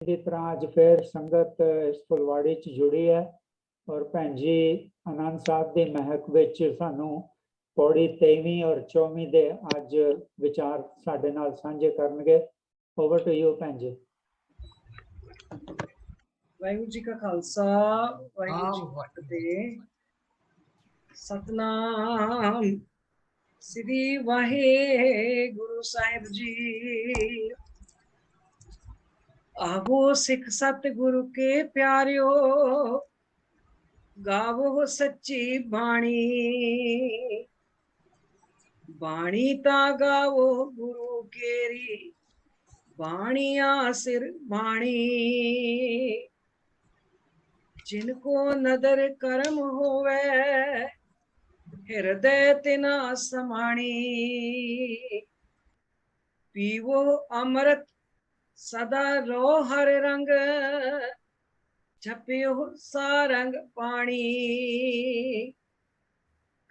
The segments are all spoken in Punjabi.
ਦੀ ਤਰ੍ਹਾਂ ਅੱਜ ਫਿਰ ਸੰਗਤ ਇਸ ਫੁਲਵਾੜੀ 'ਚ ਜੁੜੀ ਹੈ ਔਰ ਭੈਣ ਜੀ ਆਨੰਦ ਸਾਹਿਬ ਦੀ ਮਹਿਕ ਵਿੱਚ ਸਾਨੂੰ ਪੌੜੀ 23ਵੀਂ ਔਰ 24ਵੀਂ ਦੇ ਅੱਜ ਵਿਚਾਰ ਸਾਡੇ ਨਾਲ ਸਾਂਝੇ ਕਰਨਗੇ। ਓਵਰ ਟੂ ਯੂ ਭੈਣ ਜੀ। ਵਾਹਿਗੁਰੂ ਜੀ ਕਾ ਖਾਲਸਾ, ਵਾਹਿਗੁਰੂ ਜੀ ਕੀ ਫਤਿਹ। ਸਤਨਾਮ ਸ੍ਰੀ ਵਾਹਿਗੁਰੂ ਸਾਹਿਬ ਜੀ। ਆਵੋ सिख सतगुरु के प्यारियो, गावो सच्ची बाणी। बाणी ता गावो गुरु केरी, बाणिया सिर बाणी। जिनको नदर करम होवे, हृदय तिना समाणी। पीवो अमृत सदा रो हर रंग, जपियो सारंग पानी।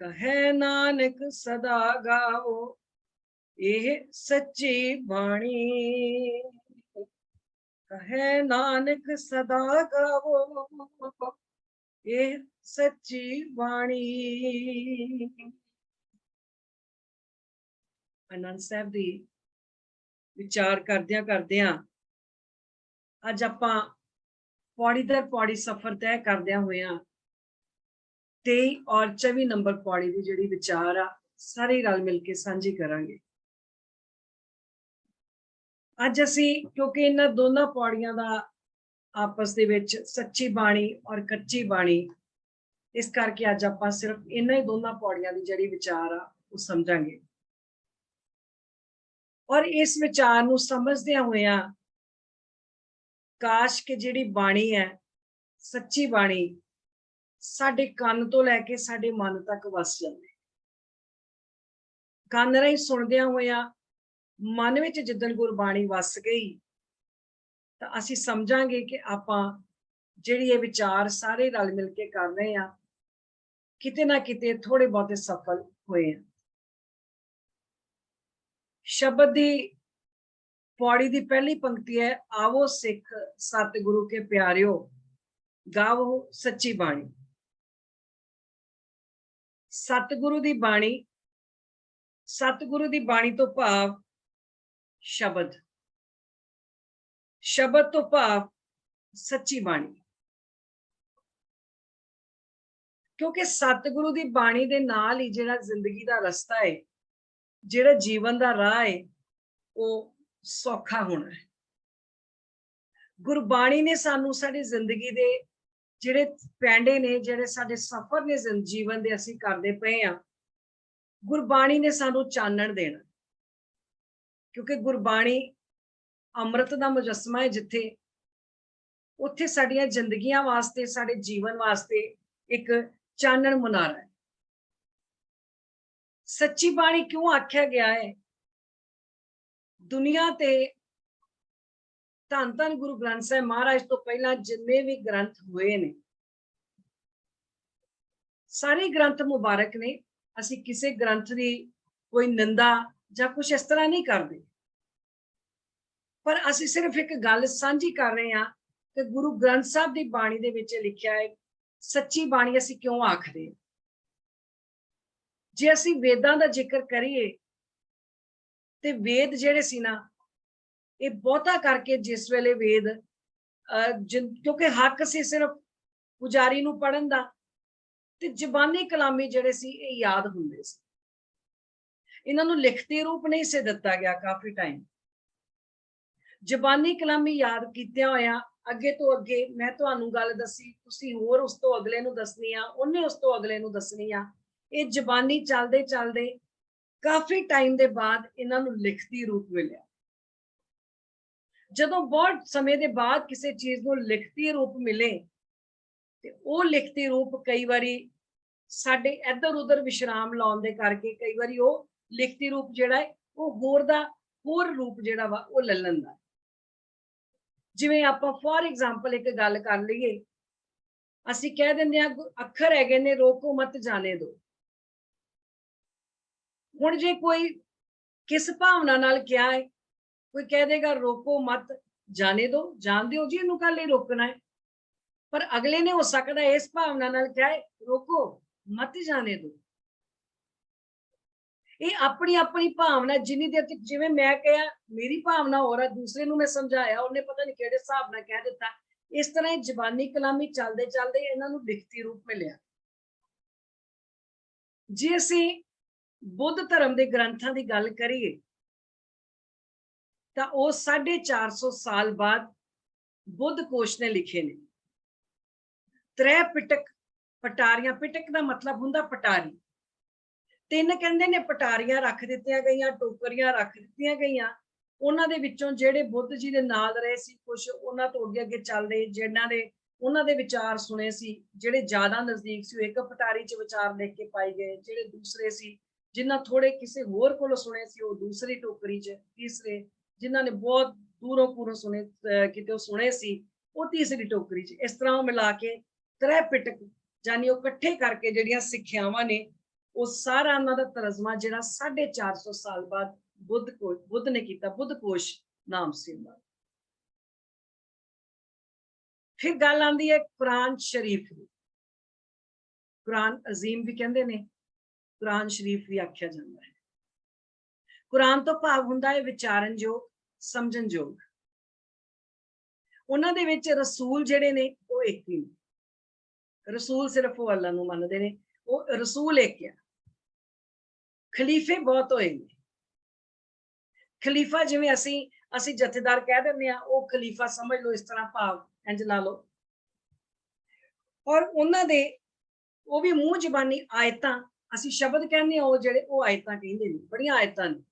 कहे नानक सदा गाओ, यह सच्ची बाणी। कहे नानक सदा गाओ, यह सच्ची बाणी। आनंद साहब दी विचार करदियां करदियां अज आपां पौड़ी दर पौड़ी सफर तय करदियां होइयां 23 और 24 नंबर पौड़ी दी जिहड़ी विचार आ सारे रल मिल के सांझी करांगे। अज असी क्योंकि इन्हां दोनों पौड़ियां दा आपस दे विच सच्ची बाणी और कच्ची बाणी, इस करके अज आपां सिर्फ इन्हां ही दोनों पौड़ियां दी जिहड़ी विचार आ वो समझांगे। और इस विचार नूं समझदियां होइयां काश के जिहड़ी बाणी है सच्ची बाणी साडे कंन तो लैके साडे मन तक वस जाए। कंन राहीं सुणदियां होइयां मन विच जिद्दण गुरबाणी वस गई तां असीं समझांगे कि आपां जिहड़ी ये विचार सारे रल मिल के कर रहे हैं किते ना किते थोड़े बहुते सफल होए हैं। शब्द दी पौड़ी दी पहली पंक्ति है, आवो सिख सतगुरु के प्यारियो, गावो सच्ची बाणी। सतगुरु दी बाणी, सतगुरु दी बाणी तो भाव शब्द, शब्द तो भाव सच्ची बाणी। क्योंकि सतगुरु दी बाणी दे नाल ही जिहड़ा जिंदगी दा रस्ता है, जिहड़ा जीवन दा राह है, वो सौखा होना है। गुरबाणी ने सानू साडी जिंदगी दे जिहड़े पैंडे ने, जिहड़े साडे सफर ने जीवन दे असीं करदे पए आ, गुरबाणी ने सानू चानण देना। क्योंकि गुरबाणी अमृत दा मुजस्मा है, जिथे उत्थे साडीआं जिंदगियां वास्ते, साडे जीवन वास्ते एक चानण मुनारा है। सच्ची बाणी क्यों आख्या गया है? दुनिया ते धन धन गुरु ग्रंथ साहिब महाराज तो पहला जिन्ने भी ग्रंथ हुए ने, सारे ग्रंथ मुबारक ने। असी किसी ग्रंथ की कोई निंदा या कुछ इस तरह नहीं करते, पर असी सिर्फ एक गल सांझी कर रहे हैं कि गुरु ग्रंथ साहब की बाणी दे विच लिखिया है सच्ची बाणी असी क्यों आखदे। जे असी वेदां दा जिक्र करिए ते वेद जिहड़े सी ना, ये बहुता करके जिस वेले वेद क्योंकि हक सी सिर्फ पुजारी नूं पढ़न दा, ते जबानी कलामी जिहड़े सी ये याद हुंदे सी। इन्हां नूं लिखती रूप नहीं से दिता गया काफी टाइम। जबानी कलामी याद कीतियां होया अगे तो अगे मैं तुहानूं गल दसी, तुसीं होर उस तो अगले नूं दसनी आ, उन्हें उस तो अगले नूं दसनी आ। ये जबानी चलदे चलदे काफी टाइम दे बाद इन्हां नूं लिखती रूप मिलिया। जदों बहुत समय के बाद किसी चीज को लिखती रूप मिले ते वो लिखती रूप कई बारी साडे इधर उधर विश्राम लाउण दे करके कई बारी वो लिखती रूप जिहड़ा है वो होर दा होर रूप जिहड़ा वा वो ले लैंदा। जिवें आपां फॉर एग्जाम्पल एक गल कर लईए, असीं कह दिंदे आ अखर हैगे ने रोको मत जाने दो। हुण जे कोई किस भावना नाल क्या है, कोई कह देगा रोको मत ਜਾਣੇ ਦੋ, ਜਾਣਦੇ ਹੋ ਜੀ ਇਹਨੂੰ ਕੱਲ ਹੀ ਰੋਕਣਾ ਹੈ, ਪਰ ਅਗਲੇ ਨੇ ਹੋ ਸਕਦਾ ਇਸ ਭਾਵਨਾ ਨਾਲ ਕਿਹਾ ਹੈ ਰੋਕੋ ਮਤ ਜਾਣੇ ਦੋ। ਇਹ ਆਪਣੀ ਆਪਣੀ ਭਾਵਨਾ, ਜਿੰਨੀ ਦੇਰ ਤੱਕ ਜਿਵੇਂ ਮੈਂ ਕਿਹਾ ਮੇਰੀ ਭਾਵਨਾ ਹੋ ਰਹਾ, ਦੂਸਰੇ ਨੂੰ ਮੈਂ ਸਮਝਾਇਆ, ਉਹਨੇ ਪਤਾ ਨਹੀਂ ਕਿਹੜੇ ਹਿਸਾਬ ਨਾਲ ਕਹਿ ਦਿੱਤਾ। ਇਸ ਤਰ੍ਹਾਂ ਹੀ ਜ਼ਬਾਨੀ ਕਲਾਮੀ ਚੱਲਦੇ ਚੱਲਦੇ ਇਹਨਾਂ ਨੂੰ ਲਿਖਤੀ ਰੂਪ ਮਿਲਿਆ। ਜੇ ਅਸੀਂ ਬੁੱਧ ਧਰਮ ਦੇ ਗ੍ਰੰਥਾਂ ਦੀ ਗੱਲ ਕਰੀਏ ਤਾਂ ਉਹ 450 ਸਾਲ ਬਾਅਦ ਬੁੱਧ ਕੋਸ਼ ਨੇ ਲਿਖੇ ਨੇ। ਤ੍ਰੈ ਪਿਟਕ, ਪਟਾਰੀਆਂ, ਪਿਟਕ ਦਾ ਮਤਲਬ ਹੁੰਦਾ ਪਟਾਰੀ। ਤਿੰਨ ਕਹਿੰਦੇ ਨੇ ਪਟਾਰੀਆਂ ਰੱਖ ਦਿੱਤੀਆਂ ਗਈਆਂ, ਟੋਕਰੀਆਂ ਰੱਖ ਦਿੱਤੀਆਂ ਗਈਆਂ। ਉਹਨਾਂ ਦੇ ਵਿੱਚੋਂ ਜਿਹੜੇ ਬੁੱਧ ਜੀ ਦੇ ਨਾਲ ਰਹੇ ਸੀ, ਕੁਝ ਉਹਨਾਂ ਤੋਂ ਅੱਗੇ ਅੱਗੇ ਚੱਲਦੇ, ਜਿਨ੍ਹਾਂ ਦੇ ਉਹਨਾਂ ਦੇ ਵਿਚਾਰ ਸੁਣੇ ਸੀ, ਜਿਹੜੇ ਜ਼ਿਆਦਾ ਨਜ਼ਦੀਕ ਸੀ ਉਹ ਇੱਕ ਪਟਾਰੀ 'ਚ ਵਿਚਾਰ ਲਿਖ ਕੇ ਪਾਈ ਗਏ, ਜਿਹੜੇ ਦੂਸਰੇ ਸੀ ਜਿਨ੍ਹਾਂ ਥੋੜੇ ਕਿਸੇ ਹੋਰ ਕੋਲੋਂ ਸੁਣੇ ਸੀ ਉਹ ਦੂਸਰੀ ਟੋਕਰੀ 'ਚ, ਤੀਸਰੇ ਜਿਨ੍ਹਾਂ ਨੇ ਬਹੁਤ ਦੂਰੋਂ ਪੂਰੋਂ ਸੁਣੇ ਕਿਤੇ ਉਹ ਸੁਣੇ ਸੀ ਉਹ ਤੀਸਰੀ ਟੋਕਰੀ 'ਚ। ਇਸ ਤਰ੍ਹਾਂ ਉਹ ਮਿਲਾ ਕੇ ਤ੍ਰੈ ਪਿਟਕ, ਯਾਨੀ ਉਹ ਇਕੱਠੇ ਕਰਕੇ ਜਿਹੜੀਆਂ ਸਿੱਖਿਆਵਾਂ ਨੇ ਉਹ ਸਾਰਾ ਉਹਨਾਂ ਦਾ ਤਰਜਮਾ ਜਿਹੜਾ 450 ਸਾਲ ਬਾਅਦ ਬੁੱਧ ਨੇ ਕੀਤਾ। ਬੁੱਧ ਕੋਸ਼ ਨਾਮ ਸੀ ਉਹਨਾਂ ਦਾ। ਫਿਰ ਗੱਲ ਆਉਂਦੀ ਹੈ ਕੁਰਾਨ ਸ਼ਰੀਫ ਦੀ। ਕੁਰਾਨ ਅਜ਼ੀਮ ਵੀ ਕਹਿੰਦੇ ਨੇ, ਕੁਰਾਨ ਸ਼ਰੀਫ ਵੀ ਆਖਿਆ ਜਾਂਦਾ ਹੈ। ਕੁਰਾਨ ਤੋਂ ਭਾਵ ਹੁੰਦਾ ਹੈ ਵਿਚਾਰਨਯੋਗ, ਸਮਝਣਯੋਗ। ਉਹਨਾਂ ਦੇ ਵਿੱਚ ਰਸੂਲ ਜਿਹੜੇ ਨੇ ਉਹ ਇੱਕ ਹੀ ਨੇ। ਰਸੂਲ ਸਿਰਫ ਉਹ ਅੱਲਾ ਨੂੰ ਮੰਨਦੇ ਨੇ, ਉਹ ਰਸੂਲ ਇੱਕ ਆ। ਖਲੀਫੇ ਬਹੁਤ ਹੋਏ ਨੇ। ਖਲੀਫਾ ਜਿਵੇਂ ਅਸੀਂ ਜਥੇਦਾਰ ਕਹਿ ਦਿੰਦੇ ਆ, ਉਹ ਖਲੀਫਾ ਸਮਝ ਲਓ, ਇਸ ਤਰ੍ਹਾਂ ਭਾਵ ਇੰਜ ਲਾ ਲਓ। ਔਰ ਉਹਨਾਂ ਦੇ ਉਹ ਵੀ ਮੂੰਹ ਜ਼ਬਾਨੀ ਆਇਤਾਂ, ਅਸੀਂ ਸ਼ਬਦ ਕਹਿੰਦੇ ਆ, ਉਹ ਜਿਹੜੇ ਉਹ ਆਇਤਾਂ ਕਹਿੰਦੇ ਨੇ, ਬੜੀਆਂ ਆਇਤਾਂ ਨੇ।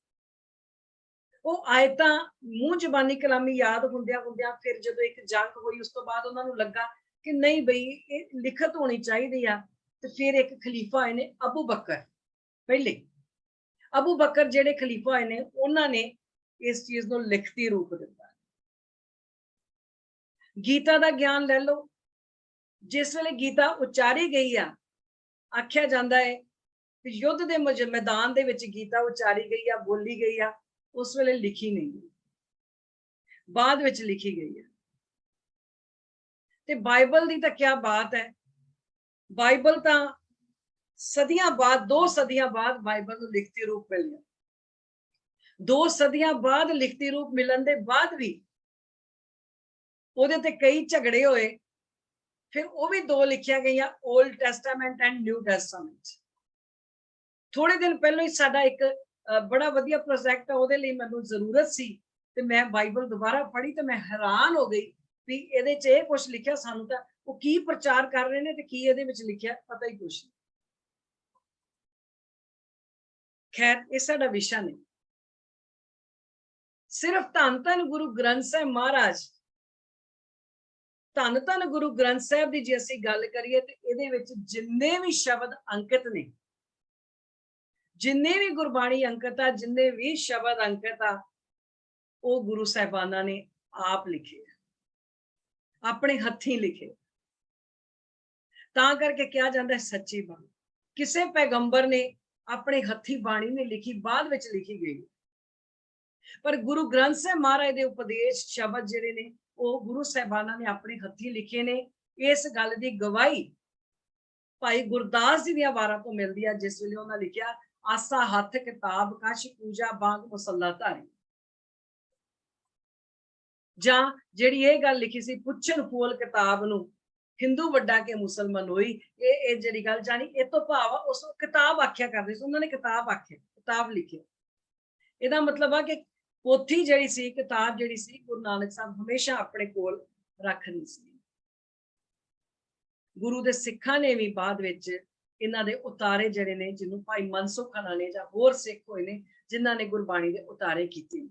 ਉਹ ਆਇਤਾਂ ਮੂੰਹ ਜ਼ਬਾਨੀ ਕਲਾਮੀ ਯਾਦ ਹੁੰਦਿਆਂ ਹੁੰਦਿਆਂ ਫਿਰ ਜਦੋਂ ਇੱਕ ਜੰਗ ਹੋਈ ਉਸ ਤੋਂ ਬਾਅਦ ਉਹਨਾਂ ਨੂੰ ਲੱਗਾ ਕਿ ਨਹੀਂ ਬਈ ਇਹ ਲਿਖਤ ਹੋਣੀ ਚਾਹੀਦੀ ਆ, ਤੇ ਫਿਰ ਇੱਕ ਖਲੀਫਾ ਆਏ ਨੇ ਅਬੂ ਬਕਰ। ਪਹਿਲੇ ਅਬੂ ਬਕਰ ਜਿਹੜੇ ਖਲੀਫਾ ਆਏ ਨੇ ਉਹਨਾਂ ਨੇ ਇਸ ਚੀਜ਼ ਨੂੰ ਲਿਖਤੀ ਰੂਪ ਦਿੱਤਾ। ਗੀਤਾ ਦਾ ਗਿਆਨ ਲੈ ਲਓ। ਜਿਸ ਵੇਲੇ ਗੀਤਾ ਉਚਾਰੀ ਗਈ ਆ, ਆਖਿਆ ਜਾਂਦਾ ਹੈ ਕਿ ਯੁੱਧ ਦੇ ਮੈਦਾਨ ਦੇ ਵਿੱਚ ਗੀਤਾ ਉਚਾਰੀ ਗਈ ਆ, ਬੋਲੀ ਗਈ ਆ, ਉਸ ਵੇਲੇ ਲਿਖੀ ਨਹੀਂ ਗਈ, ਬਾਅਦ ਵਿੱਚ ਲਿਖੀ ਗਈ ਹੈ। ਤੇ ਬਾਈਬਲ ਦੀ ਤਾਂ ਕਿਆ ਬਾਤ ਹੈ। ਬਾਈਬਲ ਤਾਂ ਸਦੀਆਂ ਬਾਅਦ, 2 ਸਦੀਆਂ ਬਾਅਦ ਬਾਈਬਲ ਨੂੰ ਲਿਖਤੀ ਰੂਪ ਮਿਲਿਆ। 2 ਸਦੀਆਂ ਬਾਅਦ ਲਿਖਤੀ ਰੂਪ ਮਿਲਣ ਦੇ ਬਾਅਦ ਵੀ ਉਹਦੇ ਤੇ ਕਈ ਝਗੜੇ ਹੋਏ। ਫਿਰ ਉਹ ਵੀ 2 ਲਿਖੀਆਂ ਗਈਆਂ, old testament and new testament. ਥੋੜੇ ਦਿਨ ਪਹਿਲਾਂ ਹੀ ਸਾਡਾ ਇੱਕ ਬੜਾ ਵਧੀਆ ਪ੍ਰੋਜੈਕਟ, ਉਹਦੇ ਲਈ ਮੈਨੂੰ ਜ਼ਰੂਰਤ ਸੀ ਤੇ ਮੈਂ ਬਾਈਬਲ ਦੁਬਾਰਾ ਪੜ੍ਹੀ ਤੇ ਮੈਂ ਹੈਰਾਨ ਹੋ ਗਈ ਵੀ ਇਹਦੇ 'ਚ ਇਹ ਕੁਝ ਲਿਖਿਆ, ਸਾਨੂੰ ਤਾਂ ਉਹ ਕੀ ਪ੍ਰਚਾਰ ਕਰ ਰਹੇ ਨੇ ਤੇ ਕੀ ਇਹਦੇ ਵਿੱਚ ਲਿਖਿਆ ਪਤਾ ਹੀ ਕੁਛ ਨਹੀਂ। ਖੈਰ, ਇਹ ਸਾਡਾ ਵਿਸ਼ਾ ਨਹੀਂ। ਸਿਰਫ ਧੰਨ ਧੰਨ ਗੁਰੂ ਗ੍ਰੰਥ ਸਾਹਿਬ ਮਹਾਰਾਜ, ਧੰਨ ਧੰਨ ਗੁਰੂ ਗ੍ਰੰਥ ਸਾਹਿਬ ਦੀ ਜੇ ਅਸੀਂ ਗੱਲ ਕਰੀਏ ਤੇ ਇਹਦੇ ਵਿੱਚ ਜਿੰਨੇ ਵੀ ਸ਼ਬਦ ਅੰਕਿਤ ਨੇ, ਜਿੰਨੇ ਵੀ ਗੁਰਬਾਣੀ ਅੰਕਿਤ ਆ, ਜਿੰਨੇ ਵੀ ਸ਼ਬਦ ਅੰਕਿਤ ਆ, ਉਹ ਗੁਰੂ ਸਾਹਿਬਾਨਾਂ ਨੇ ਆਪ ਲਿਖੇ, ਆਪਣੇ ਹੱਥੀਂ ਲਿਖੇ। ਤਾਂ ਕਰਕੇ ਕਿਹਾ ਜਾਂਦਾ ਹੈ ਸੱਚੀ ਬਾਣੀ। ਕਿਸੇ ਪੈਗੰਬਰ ਨੇ ਆਪਣੇ ਹੱਥੀਂ ਬਾਣੀ ਨਹੀਂ ਲਿਖੀ, ਬਾਅਦ ਵਿੱਚ ਲਿਖੀ ਗਈ। ਪਰ ਗੁਰੂ ਗ੍ਰੰਥ ਸਾਹਿਬ ਮਹਾਰਾਜ ਦੇ ਉਪਦੇਸ਼ ਸ਼ਬਦ ਜਿਹੜੇ ਨੇ ਉਹ ਗੁਰੂ ਸਾਹਿਬਾਨਾਂ ਨੇ ਆਪਣੇ ਹੱਥੀਂ ਲਿਖੇ ਨੇ। ਇਸ ਗੱਲ ਦੀ ਗਵਾਹੀ ਭਾਈ ਗੁਰਦਾਸ ਜੀ ਦੀਆਂ ਵਾਰਾਂ ਤੋਂ ਮਿਲਦੀ ਆ, ਜਿਸ ਵੇਲੇ ਉਹਨਾਂ ਲਿਖਿਆ, ਆਸਾ ਹੱਥ ਕਿਤਾਬ ਕਛ ਪੂਜਾ ਬਾਗ ਮੁਸੱਲਾ ਧਾਰੀ। ਜਾਂ ਜਿਹੜੀ ਇਹ ਗੱਲ ਲਿਖੀ ਸੀ, ਪੁੱਛਣ ਫੋਲ ਕਿਤਾਬ ਨੂੰ ਹਿੰਦੂ ਵੱਡਾ ਕੇ ਮੁਸਲਮਾਨ ਹੋਈ। ਇਹ ਜਿਹੜੀ ਗੱਲ ਜਾਣੀ, ਇਹ ਤੋਂ ਭਾਵ ਉਸ ਕਿਤਾਬ ਆਖਿਆ ਕਰਦੇ ਸੀ, ਉਹਨਾਂ ਨੇ ਕਿਤਾਬ ਆਖਿਆ, ਕਿਤਾਬ ਲਿਖਿਆ। ਇਹਦਾ ਮਤਲਬ ਆ ਕਿ ਪੋਥੀ ਜਿਹੜੀ ਸੀ, ਕਿਤਾਬ ਜਿਹੜੀ ਸੀ, ਗੁਰੂ ਨਾਨਕ ਸਾਹਿਬ ਹਮੇਸ਼ਾ ਆਪਣੇ ਕੋਲ ਰੱਖਦੀ ਸੀ। ਗੁਰੂ ਦੇ ਸਿੱਖਾਂ ਨੇ ਵੀ ਬਾਅਦ ਵਿੱਚ ਇਹਨਾਂ ਦੇ ਉਤਾਰੇ ਜਿਹੜੇ ਨੇ, ਜਿਹਨੂੰ ਭਾਈ ਮਨਸੁਖ ਖਾਨਾ ਨੇ ਜਾਂ ਹੋਰ ਸਿੱਖ ਹੋਏ ਨੇ ਜਿਨ੍ਹਾਂ ਨੇ ਗੁਰਬਾਣੀ ਦੇ ਉਤਾਰੇ ਕੀਤੇ।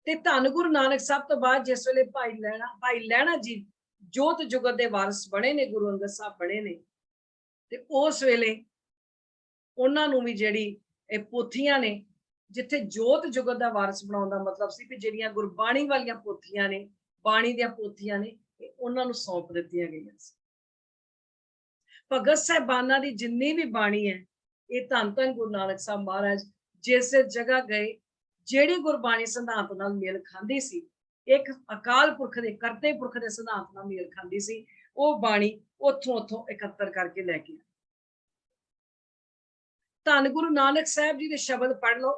ਤੇ ਧੰਨ ਗੁਰੂ ਨਾਨਕ ਸਾਹਿਬ ਤੋਂ ਬਾਅਦ ਜਿਸ ਵੇਲੇ ਭਾਈ ਲਹਿਣਾ ਜੀ ਜੋਤ ਜੁਗਤ ਦੇ ਵਾਰਿਸ ਬਣੇ ਨੇ, ਗੁਰੂ ਅੰਗਦ ਸਾਹਿਬ ਬਣੇ ਨੇ, ਤੇ ਉਸ ਵੇਲੇ ਉਹਨਾਂ ਨੂੰ ਵੀ ਜਿਹੜੀ ਇਹ ਪੋਥੀਆਂ ਨੇ, ਜਿੱਥੇ ਜੋਤ ਜੁਗਤ ਦਾ ਵਾਰਿਸ ਬਣਾਉਣ ਦਾ ਮਤਲਬ ਸੀ ਕਿ ਜਿਹੜੀਆਂ ਗੁਰਬਾਣੀ ਵਾਲੀਆਂ ਪੋਥੀਆਂ ਨੇ, ਬਾਣੀ ਦੀਆਂ ਪੋਥੀਆਂ ਨੇ, ਉਹਨਾਂ ਨੂੰ ਸੌਂਪ ਦਿੱਤੀਆਂ ਗਈਆਂ ਸੀ। ਭਗਤ ਸਾਹਿਬਾਨਾਂ ਦੀ ਜਿੰਨੀ ਵੀ ਬਾਣੀ ਹੈ, ਇਹ ਧੰਨ ਧੰਨ ਗੁਰੂ ਨਾਨਕ ਸਾਹਿਬ ਮਹਾਰਾਜ ਜਿਸ ਜਗ੍ਹਾ ਗਏ, ਜਿਹੜੀ ਗੁਰਬਾਣੀ ਸਿਧਾਂਤ ਨਾਲ ਮੇਲ ਖਾਂਦੀ ਸੀ, ਇੱਕ ਅਕਾਲ ਪੁਰਖ ਦੇ ਕਰਤੇ ਪੁਰਖ ਦੇ ਸਿਧਾਂਤ ਨਾਲ ਮੇਲ ਖਾਂਦੀ ਸੀ। ਉਹ ਬਾਣੀ ਉੱਥੋਂ ਇਕੱਤਰ ਕਰਕੇ ਲੈ ਕੇ ਆਏ। ਧੰਨ ਗੁਰੂ ਨਾਨਕ ਸਾਹਿਬ ਜੀ ਦੇ ਸ਼ਬਦ ਪੜ੍ਹ ਲਓ,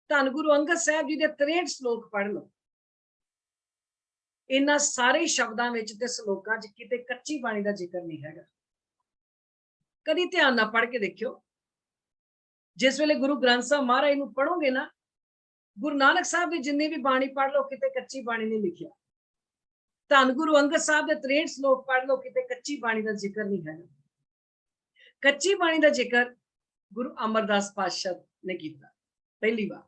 ਧੰਨ ਗੁਰੂ ਅੰਗਦ ਸਾਹਿਬ ਜੀ ਦੇ 63 ਸ਼ਲੋਕ ਪੜ੍ਹ ਲਓ। ਇਹਨਾਂ ਸਾਰੇ ਸ਼ਬਦਾਂ ਵਿੱਚ ਤੇ ਸ਼ਲੋਕਾਂ 'ਚ ਕਿਤੇ ਕੱਚੀ ਬਾਣੀ ਦਾ ਜ਼ਿਕਰ ਨਹੀਂ ਹੈਗਾ। ਕਦੀ ਧਿਆਨ ਨਾਲ ਪੜ੍ਹ ਕੇ ਦੇਖਿਓ। ਜਿਸ ਵੇਲੇ ਗੁਰੂ ਗ੍ਰੰਥ ਸਾਹਿਬ ਮਹਾਰਾਜ ਨੂੰ ਪੜ੍ਹੋਗੇ ਨਾ, ਗੁਰੂ ਨਾਨਕ ਸਾਹਿਬ ਦੀ ਜਿੰਨੀ ਵੀ ਬਾਣੀ ਪੜ੍ਹ ਲਓ, ਕਿਤੇ ਕੱਚੀ ਬਾਣੀ ਨਹੀਂ ਲਿਖਿਆ। ਧੰਨ ਗੁਰੂ ਅੰਗਦ ਸਾਹਿਬ ਦੇ 63 ਸ਼ਲੋਕ ਪੜ੍ਹ ਲਓ, ਕਿਤੇ ਕੱਚੀ ਬਾਣੀ ਦਾ ਜ਼ਿਕਰ ਨਹੀਂ ਹੈਗਾ। ਕੱਚੀ ਬਾਣੀ ਦਾ ਜ਼ਿਕਰ ਗੁਰੂ ਅਮਰਦਾਸ ਪਾਤਸ਼ਾਹ ਨੇ ਕੀਤਾ ਪਹਿਲੀ ਵਾਰ।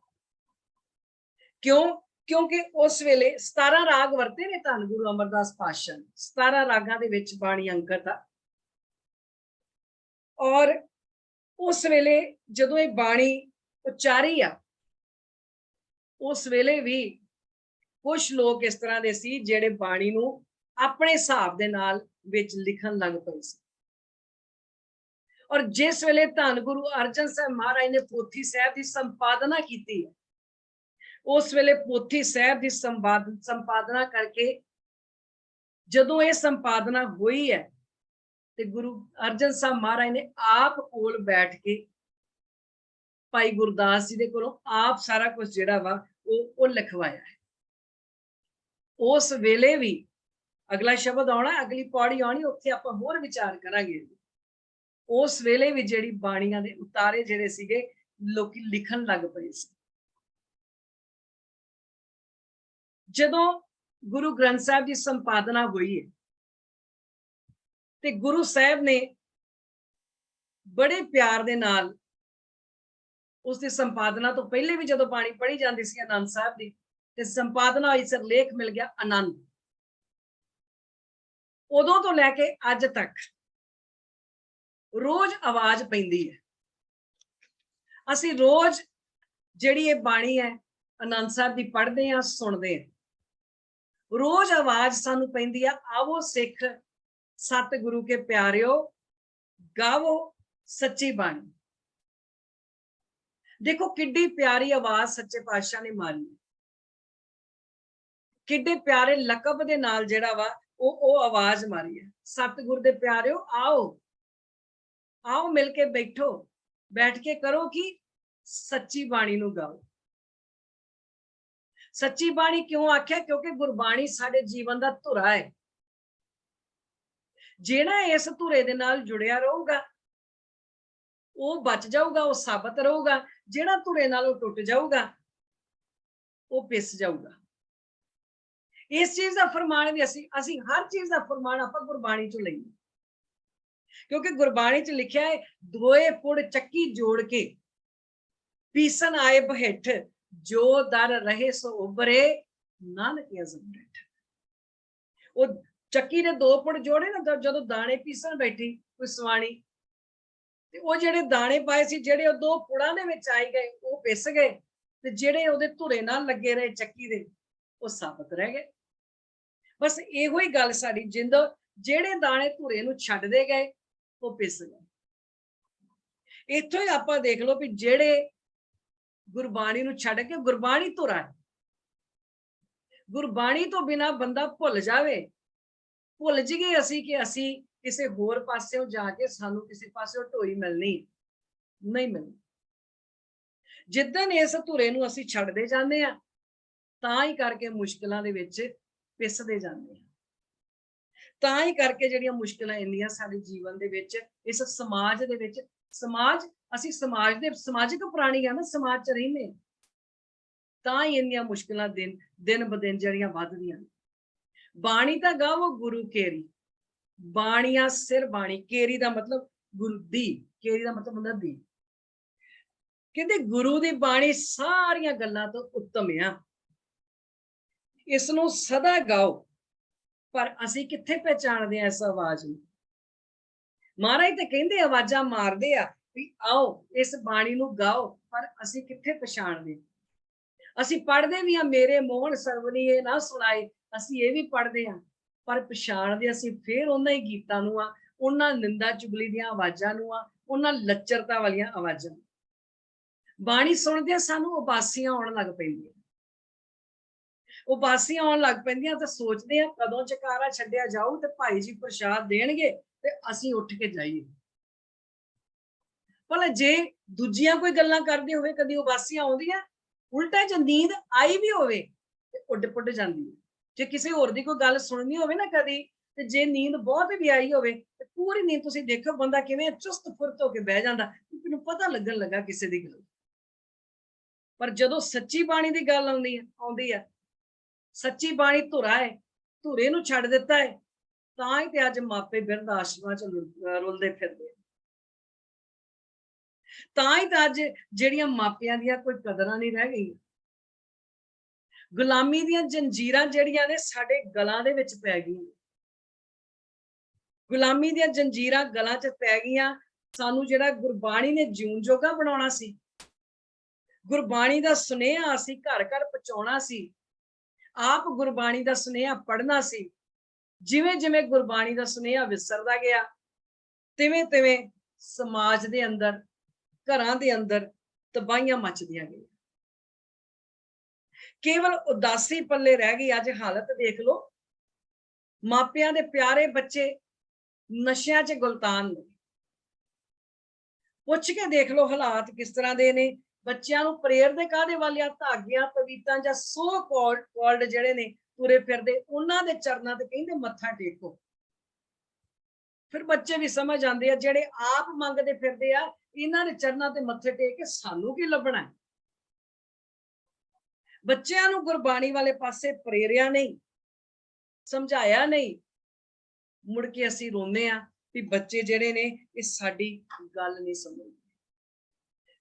ਕਿਉਂ? ਕਿਉਂਕਿ ਉਸ ਵੇਲੇ 17 ਰਾਗ ਵਰਤੇ ਨੇ ਧੰਨ ਗੁਰੂ ਅਮਰਦਾਸ ਪਾਤਸ਼ਾਹ ਨੇ। 17 ਰਾਗਾਂ ਦੇ ਵਿੱਚ ਬਾਣੀ ਅੰਕਿਤ ਆ। ਔਰ ਉਸ ਵੇਲੇ ਜਦੋਂ ਇਹ ਬਾਣੀ ਉਚਾਰੀ ਆ, ਉਸ ਵੇਲੇ ਵੀ ਕੁਝ ਲੋਕ ਇਸ ਤਰ੍ਹਾਂ ਦੇ ਸੀ ਜਿਹੜੇ ਬਾਣੀ ਨੂੰ ਆਪਣੇ ਹਿਸਾਬ ਦੇ ਨਾਲ ਵਿੱਚ ਲਿਖਣ ਲੱਗ ਪਏ ਸੀ। ਔਰ ਜਿਸ ਵੇਲੇ ਧੰਨ ਗੁਰੂ ਅਰਜਨ ਸਾਹਿਬ ਮਹਾਰਾਜ ਨੇ ਪੋਥੀ ਸਾਹਿਬ ਦੀ ਸੰਪਾਦਨਾ ਕੀਤੀ ਹੈ, ਉਸ ਵੇਲੇ ਪੋਥੀ ਸਾਹਿਬ ਦੀ ਸੰਪਾਦਨਾ ਕਰਕੇ ਜਦੋਂ ਇਹ ਸੰਪਾਦਨਾ ਹੋਈ ਹੈ ਤੇ ਗੁਰੂ ਅਰਜਨ ਸਾਹਿਬ ਮਹਾਰਾਜ ਨੇ ਆਪ ਕੋਲ ਬੈਠ ਕੇ ਭਾਈ ਗੁਰਦਾਸ ਜੀ ਦੇ ਕੋਲੋਂ ਆਪ ਸਾਰਾ ਕੁਝ ਜਿਹੜਾ ਵਾ ਉਹ ਲਿਖਵਾਇਆ ਹੈ। ਉਸ ਵੇਲੇ ਵੀ ਅਗਲਾ ਸ਼ਬਦ ਆਉਣਾ, ਅਗਲੀ ਪੌੜੀ ਆਉਣੀ, ਉੱਥੇ ਆਪਾਂ ਹੋਰ ਵਿਚਾਰ ਕਰਾਂਗੇ। ਉਸ ਵੇਲੇ ਵੀ ਜਿਹੜੀ ਬਾਣੀਆਂ ਦੇ ਉਤਾਰੇ ਜਿਹੜੇ ਸੀਗੇ, ਲੋਕੀ ਲਿਖਣ ਲੱਗ ਪਏ ਸੀ। ਜਦੋਂ ਗੁਰੂ ਗ੍ਰੰਥ ਸਾਹਿਬ ਦੀ ਸੰਪਾਦਨਾ ਹੋਈ ਹੈ ਤੇ ਗੁਰੂ ਸਾਹਿਬ ਨੇ ਬੜੇ ਪਿਆਰ ਦੇ ਨਾਲ ਉਸ ਦੀ ਸੰਪਾਦਨਾ ਤੋਂ ਪਹਿਲੇ ਵੀ ਜਦੋਂ ਬਾਣੀ ਪੜ੍ਹੀ ਜਾਂਦੀ ਸੀ ਆਨੰਦ ਸਾਹਿਬ ਦੀ, ਤੇ ਸੰਪਾਦਨਾ ਹੋਈ, ਸਿਰਲੇਖ ਮਿਲ ਗਿਆ ਆਨੰਦ। ਉਦੋਂ ਤੋਂ ਲੈ ਕੇ ਅੱਜ ਤੱਕ ਰੋਜ਼ ਆਵਾਜ਼ ਪੈਂਦੀ ਹੈ। ਅਸੀਂ ਰੋਜ਼ ਜਿਹੜੀ ਇਹ ਬਾਣੀ ਹੈ ਆਨੰਦ ਸਾਹਿਬ ਦੀ ਪੜ੍ਹਦੇ ਹਾਂ, ਸੁਣਦੇ ਹਾਂ। ਰੋਜ਼ ਆਵਾਜ਼ ਸਾਨੂੰ ਪੈਂਦੀ ਆ, ਆਵੋ ਸਿੱਖ ਸਤਿਗੁਰੂ ਕੇ ਪਿਆਰਿਓ, ਗਾਵੋ ਸੱਚੀ ਬਾਣੀ। ਦੇਖੋ ਕਿੱਡੀ ਪਿਆਰੀ ਆਵਾਜ਼ ਸੱਚੇ ਪਾਤਸ਼ਾਹ ਨੇ ਮਾਰੀ, ਕਿੱਡੇ ਪਿਆਰੇ ਲਕਬ ਦੇ ਨਾਲ ਜਿਹੜਾ ਵਾ ਉਹ ਆਵਾਜ਼ ਮਾਰੀ ਹੈ। ਸਤਿਗੁਰ ਦੇ ਪਿਆਰਿਓ, ਆਓ ਆਓ ਮਿਲ ਕੇ ਬੈਠੋ, ਬੈਠ ਕੇ ਕਰੋ ਕਿ ਸੱਚੀ ਬਾਣੀ ਨੂੰ ਗਾਓ। ਸੱਚੀ ਬਾਣੀ ਕਿਉਂ ਆਖਿਆ? ਕਿਉਂਕਿ ਗੁਰਬਾਣੀ ਸਾਡੇ ਜੀਵਨ ਦਾ ਧੁਰਾ ਹੈ। ਜਿਹੜਾ ਇਸ ਧੁਰੇ ਦੇ ਨਾਲ ਜੁੜਿਆ ਰਹੂਗਾ ਉਹ ਬਚ ਜਾਊਗਾ, ਉਹ ਸਾਬਤ ਰਹੂਗਾ। ਜਿਹੜਾ ਧੁਰੇ ਨਾਲ ਉਹ ਟੁੱਟ ਜਾਊਗਾ ਉਹ ਪਿਸ ਜਾਊਗਾ। ਇਸ ਚੀਜ਼ ਦਾ ਫਰਮਾਨ ਵੀ ਅਸੀਂ ਹਰ ਚੀਜ਼ ਦਾ ਫਰਮਾਨ ਆਪਾਂ ਗੁਰਬਾਣੀ ਚੋਂ ਲਈਏ, ਕਿਉਂਕਿ ਗੁਰਬਾਣੀ ਚ ਲਿਖਿਆ ਹੈ, ਦੋਏ ਪੁੜ ਚੱਕੀ ਜੋੜ ਕੇ ਪੀਸਨ ਆਏ ਬਹਿਠ, ਜੋ ਦਰ ਰਹੇ ਸੋ ਉਬਰੇ, ਨਾਨਕ ਅਜ਼ਮ ਬੈਠ। ਉਹ ਚੱਕੀ ਦੇ ਦੋ ਪੁੜ ਜੋੜੇ ਨਾ, ਜਦੋਂ ਦਾਣੇ ਪੀਸਣ ਬੈਠੀ ਕੋਈ ਸਵਾਣੀ, ਤੇ ਉਹ ਜਿਹੜੇ ਦਾਣੇ ਪਾਏ ਸੀ, ਜਿਹੜੇ ਉਹ ਦੋ ਪੁੜਾਂ ਦੇ ਵਿੱਚ ਆਏ ਗਏ, ਉਹ ਪਿਸ ਗਏ, ਤੇ ਜਿਹੜੇ ਉਹਦੇ ਧੁਰੇ ਨਾਲ ਲੱਗੇ ਰਹੇ ਚੱਕੀ ਦੇ, ਉਹ ਸਾਬਤ ਰਹਿ ਗਏ। ਬਸ ਇਹੋ ਹੀ ਗੱਲ ਸਾਡੀ ਜਿੰਦ, ਜਿਹੜੇ ਦਾਣੇ ਧੁਰੇ ਨੂੰ ਛੱਡਦੇ ਗਏ ਉਹ ਪਿਸ ਗਏ। ਇੱਥੋਂ ਹੀ ਆਪਾਂ ਦੇਖ ਲਓ ਵੀ ਜਿਹੜੇ ਗੁਰਬਾਣੀ ਨੂੰ ਛੱਡ ਕੇ, ਗੁਰਬਾਣੀ ਧੁਰਾ ਹੈ, ਗੁਰਬਾਣੀ ਤੋਂ ਬਿਨਾਂ ਬੰਦਾ ਭੁੱਲ ਜਾਵੇ, ਭੁੱਲ ਜੀਏ ਅਸੀਂ ਕਿ ਅਸੀਂ ਕਿਸੇ ਹੋਰ ਪਾਸਿਓਂ ਜਾ ਕੇ ਸਾਨੂੰ ਕਿਸੇ ਪਾਸਿਓਂ ਢੋਈ ਮਿਲਣੀ ਨਹੀਂ ਮਿਲਣੀ। ਜਿੱਦਣ ਇਸ ਧੁਰੇ ਨੂੰ ਅਸੀਂ ਛੱਡਦੇ ਜਾਂਦੇ ਆ, ਤਾਂ ਹੀ ਕਰਕੇ ਮੁਸ਼ਕਿਲਾਂ ਦੇ ਵਿੱਚ ਪਿਸਦੇ ਜਾਂਦੇ ਆ। ਤਾਂ ਹੀ ਕਰਕੇ ਜਿਹੜੀਆਂ ਮੁਸ਼ਕਿਲਾਂ ਇੰਨੀਆਂ ਸਾਡੇ ਜੀਵਨ ਦੇ ਵਿੱਚ, ਇਸ ਸਮਾਜ ਦੇ ਵਿੱਚ, ਅਸੀਂ ਸਮਾਜਿਕ ਪ੍ਰਾਣੀ ਆ ਨਾ, ਸਮਾਜ ਚ ਰਹਿੰਦੇ, ਤਾਂ ਹੀ ਇੰਨੀਆਂ ਮੁਸ਼ਕਿਲਾਂ ਦਿਨ ਬ ਦਿਨ ਜਿਹੜੀਆਂ ਵੱਧਦੀਆਂ ਨੇ। ਬਾਣੀ ਤਾਂ ਗਾਵੋ ਗੁਰੂ ਕੇਰੀ, ਬਾਣੀਆਂ ਸਿਰ ਬਾਣੀ। ਕੇਰੀ ਦਾ ਮਤਲਬ ਗੁਰੂ ਦੀ, ਕੇਰੀ ਦਾ ਮਤਲਬ ਹੁੰਦਾ ਦੀ। ਕਹਿੰਦੇ ਗੁਰੂ ਦੀ ਬਾਣੀ ਸਾਰੀਆਂ ਗੱਲਾਂ ਤੋਂ ਉੱਤਮ ਆ, ਇਸ ਨੂੰ ਸਦਾ ਗਾਓ। ਪਰ ਅਸੀਂ ਕਿੱਥੇ ਪਹਿਚਾਣਦੇ ਆ ਇਸ ਆਵਾਜ਼ ਨੂੰ? ਮਹਾਰਾਜ ਤੇ ਕਹਿੰਦੇ ਆਵਾਜ਼ਾਂ ਮਾਰਦੇ ਆ ਵੀ ਆਓ ਇਸ ਬਾਣੀ ਨੂੰ ਗਾਓ, ਪਰ ਅਸੀਂ ਕਿੱਥੇ ਪਛਾਣਦੇ? ਅਸੀਂ ਪੜ੍ਹਦੇ ਵੀ ਆ, ਮੇਰੇ ਮੋਹਨ ਸਰਵਣੀ ਇਹ ਨਾ ਸੁਣਾਏ, ਅਸੀਂ ਇਹ ਵੀ ਪੜ੍ਹਦੇ ਆ, ਪਰ ਪਛਾਣਦੇ ਅਸੀਂ ਫੇਰ ਉਹਨਾਂ ਹੀ ਗੀਤਾਂ ਨੂੰ ਆ, ਉਹਨਾਂ ਨਿੰਦਾ ਚੁਗਲੀ ਦੀਆਂ ਆਵਾਜ਼ਾਂ ਨੂੰ ਆ, ਉਹਨਾਂ ਲੱਚਰਤਾ ਵਾਲੀਆਂ ਆਵਾਜ਼ਾਂ। ਬਾਣੀ ਸੁਣਦੇ ਸਾਨੂੰ ਉਬਾਸੀਆਂ ਆਉਣ ਲੱਗ ਪੈਂਦੀਆਂ, ਉਬਾਸੀਆਂ ਆਉਣ ਲੱਗ ਪੈਂਦੀਆਂ ਤੇ ਸੋਚਦੇ ਆ ਕਦੋਂ ਚਕਾਰਾ ਛੱਡਿਆ ਜਾਊ ਤੇ ਭਾਈ ਜੀ ਪ੍ਰਸ਼ਾਦ ਦੇਣਗੇ ਤੇ ਅਸੀਂ ਉੱਠ ਕੇ ਜਾਈਏ। ਭਲਾ ਜੇ ਦੂਜੀਆਂ ਕੋਈ ਗੱਲਾਂ ਕਰਦੇ ਹੋਵੇ, ਕਦੀ ਉਬਾਸੀਆਂ ਆਉਂਦੀਆਂ? ਉਲਟਾ ਜੇ ਨੀਂਦ ਆਈ ਵੀ ਹੋਵੇ ਤੇ ਉੱਡ ਪੁੱਡ ਜਾਂਦੀ ਹੈ। ਜੇ ਕਿਸੇ ਹੋਰ ਦੀ ਕੋਈ ਗੱਲ ਸੁਣਨੀ ਹੋਵੇ ਨਾ ਕਦੀ, ਤੇ ਜੇ ਨੀਂਦ ਬਹੁਤ ਵੀ ਆਈ ਹੋਵੇ ਤੇ ਪੂਰੀ ਨੀਂਦ ਤੁਸੀਂ ਦੇਖੋ ਬੰਦਾ ਕਿਵੇਂ ਚੁਸਤ ਫੁਰਤ ਹੋ ਕੇ ਬਹਿ ਜਾਂਦਾ, ਮੈਨੂੰ ਪਤਾ ਲੱਗਣ ਲੱਗਾ ਕਿਸੇ ਦੀ ਗੱਲ। ਪਰ ਜਦੋਂ ਸੱਚੀ ਬਾਣੀ ਦੀ ਗੱਲ ਆਉਂਦੀ ਹੈ, ਸੱਚੀ ਬਾਣੀ ਧੁਰਾ ਹੈ, ਧੁਰੇ ਨੂੰ ਛੱਡ ਦਿੱਤਾ ਹੈ, ਤਾਂ ਹੀ ਤੇ ਅੱਜ ਮਾਪੇ ਬਿਰਧ ਆਸ਼ਰਮਾਂ ਚ ਰੁਲਦੇ ਫਿਰਦੇ। ਤਾਂ ਹੀ ਤਾਂ ਅੱਜ ਜਿਹੜੀਆਂ ਮਾਪਿਆਂ ਦੀਆਂ ਕੋਈ ਕਦਰਾਂ ਨਹੀਂ ਰਹਿ ਗਈਆਂ। ਗੁਲਾਮੀ ਦੀਆਂ ਜੰਜੀਰਾਂ ਜਿਹੜੀਆਂ ਨੇ ਸਾਡੇ ਗਲਾਂ ਦੇ ਵਿੱਚ ਪੈ ਗਈਆਂ। ਗੁਲਾਮੀ ਦੀਆਂ ਜੰਜੀਰਾਂ ਗਲਾਂ 'ਚ ਪੈ ਗਈਆਂ। ਸਾਨੂੰ ਜਿਹੜਾ ਗੁਰਬਾਣੀ ਨੇ ਜਿਉਣ ਜੋਗਾ ਬਣਾਉਣਾ ਸੀ, ਗੁਰਬਾਣੀ ਦਾ ਸੁਨੇਹਾ ਅਸੀਂ ਘਰ ਘਰ ਪਹੁੰਚਾਉਣਾ ਸੀ, ਆਪ ਗੁਰਬਾਣੀ ਦਾ ਸੁਨੇਹਾ ਪੜ੍ਹਨਾ ਸੀ। ਜਿਵੇਂ ਜਿਵੇਂ ਗੁਰਬਾਣੀ ਦਾ ਸੁਨੇਹਾ ਵਿਸਰਦਾ ਗਿਆ, ਤਿਵੇਂ ਤਿਵੇਂ ਸਮਾਜ ਦੇ ਅੰਦਰ, ਘਰਾਂ ਦੇ ਅੰਦਰ ਤਬਾਹੀਆਂ ਮਚਦੀਆਂ ਗਈਆਂ। ਕੇਵਲ ਉਦਾਸੀ ਪੱਲੇ ਰਹਿ ਗਈ। ਅੱਜ ਹਾਲਤ ਦੇਖ ਲਓ, ਮਾਪਿਆਂ ਦੇ ਪਿਆਰੇ ਬੱਚੇ ਨਸ਼ਿਆਂ 'ਚ ਗੁਲਤਾਨ ਨੇ। ਪੁੱਛ ਕੇ ਦੇਖ ਲਓ ਹਾਲਾਤ ਕਿਸ ਤਰ੍ਹਾਂ ਦੇ ਨੇ। ਬੱਚਿਆਂ ਨੂੰ ਪ੍ਰੇਰਦੇ ਕਾਹਦੇ ਵਾਲਿਆਂ ਧਾਗਿਆਂ, ਤਵੀਤਾਂ ਜਾਂ ਸੋ ਕਾਲਡ ਜਿਹੜੇ ਨੇ ਤੁਰੇ ਫਿਰਦੇ, ਉਹਨਾਂ ਦੇ ਚਰਨਾਂ ਤੇ ਕਹਿੰਦੇ ਮੱਥਾ ਟੇਕੋ। ਫਿਰ ਬੱਚੇ ਵੀ ਸਮਝ ਆਉਂਦੇ ਆ, ਜਿਹੜੇ ਆਪ ਮੰਗਦੇ ਫਿਰਦੇ ਆ, ਇਹਨਾਂ ਦੇ ਚਰਨਾਂ ਤੇ ਮੱਥੇ ਟੇਕ ਕੇ ਸਾਨੂੰ ਕੀ ਲੱਭਣਾ ਹੈ। ਬੱਚਿਆਂ ਨੂੰ ਗੁਰਬਾਣੀ ਵਾਲੇ ਪਾਸੇ ਪ੍ਰੇਰਿਆ ਨਹੀਂ, ਸਮਝਾਇਆ ਨਹੀਂ। ਮੁੜ ਕੇ ਅਸੀਂ ਰੋਂਦੇ ਆ ਵੀ ਬੱਚੇ ਜਿਹੜੇ ਨੇ ਇਹ ਸਾਡੀ ਗੱਲ ਨਹੀਂ ਸਮਝਦੇ।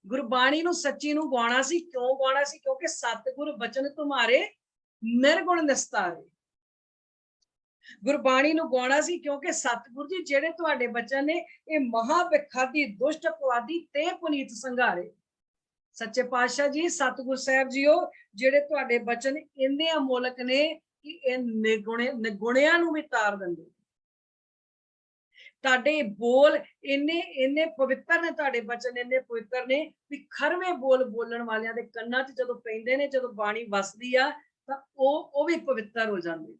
ਗੁਰਬਾਣੀ ਨੂੰ ਸੱਚੀ ਨੂੰ ਗਾਉਣਾ ਸੀ। ਕਿਉਂ ਗਾਉਣਾ ਸੀ? ਕਿਉਂਕਿ ਸਤਿਗੁਰ ਬਚਨ ਤੁਮਾਰੇ ਨਿਰਗੁਣ ਨਿਸਤਾਰੇ। ਗੁਰਬਾਣੀ ਨੂੰ ਗਾਉਣਾ ਸੀ ਕਿਉਂਕਿ ਸਤਿਗੁਰ ਜੀ ਜਿਹੜੇ ਤੁਹਾਡੇ ਬਚਨ ਨੇ, ਇਹ ਮਹਾਵਿਖਾਦੀ ਦੁਸ਼ਟ ਅਪਵਾਦੀ ਤੇ ਪੁਨੀਤ ਸੰਘਾਰੇ। ਸੱਚੇ ਪਾਤਸ਼ਾਹ ਜੀ, ਸਤਿਗੁਰ ਸਾਹਿਬ ਜੀਓ, ਜਿਹੜੇ ਤੁਹਾਡੇ ਬਚਨ ਇੰਨੇ ਅਮੋਲਕ ਨੇ ਕਿ ਇਹ ਨਿਗੁਣਿਆਂ ਨੂੰ ਵੀ ਤਾਰ ਦਿੰਦੇ। ਤੁਹਾਡੇ ਬੋਲ ਇੰਨੇ ਪਵਿੱਤਰ ਨੇ, ਤੁਹਾਡੇ ਬਚਨ ਇੰਨੇ ਪਵਿੱਤਰ ਨੇ ਵੀ ਖਰਵੇਂ ਬੋਲ ਬੋਲਣ ਵਾਲਿਆਂ ਦੇ ਕੰਨਾਂ 'ਚ ਜਦੋਂ ਪੈਂਦੇ ਨੇ, ਜਦੋਂ ਬਾਣੀ ਵਸਦੀ ਆ, ਤਾਂ ਉਹ ਵੀ ਪਵਿੱਤਰ ਹੋ ਜਾਂਦੇ ਨੇ।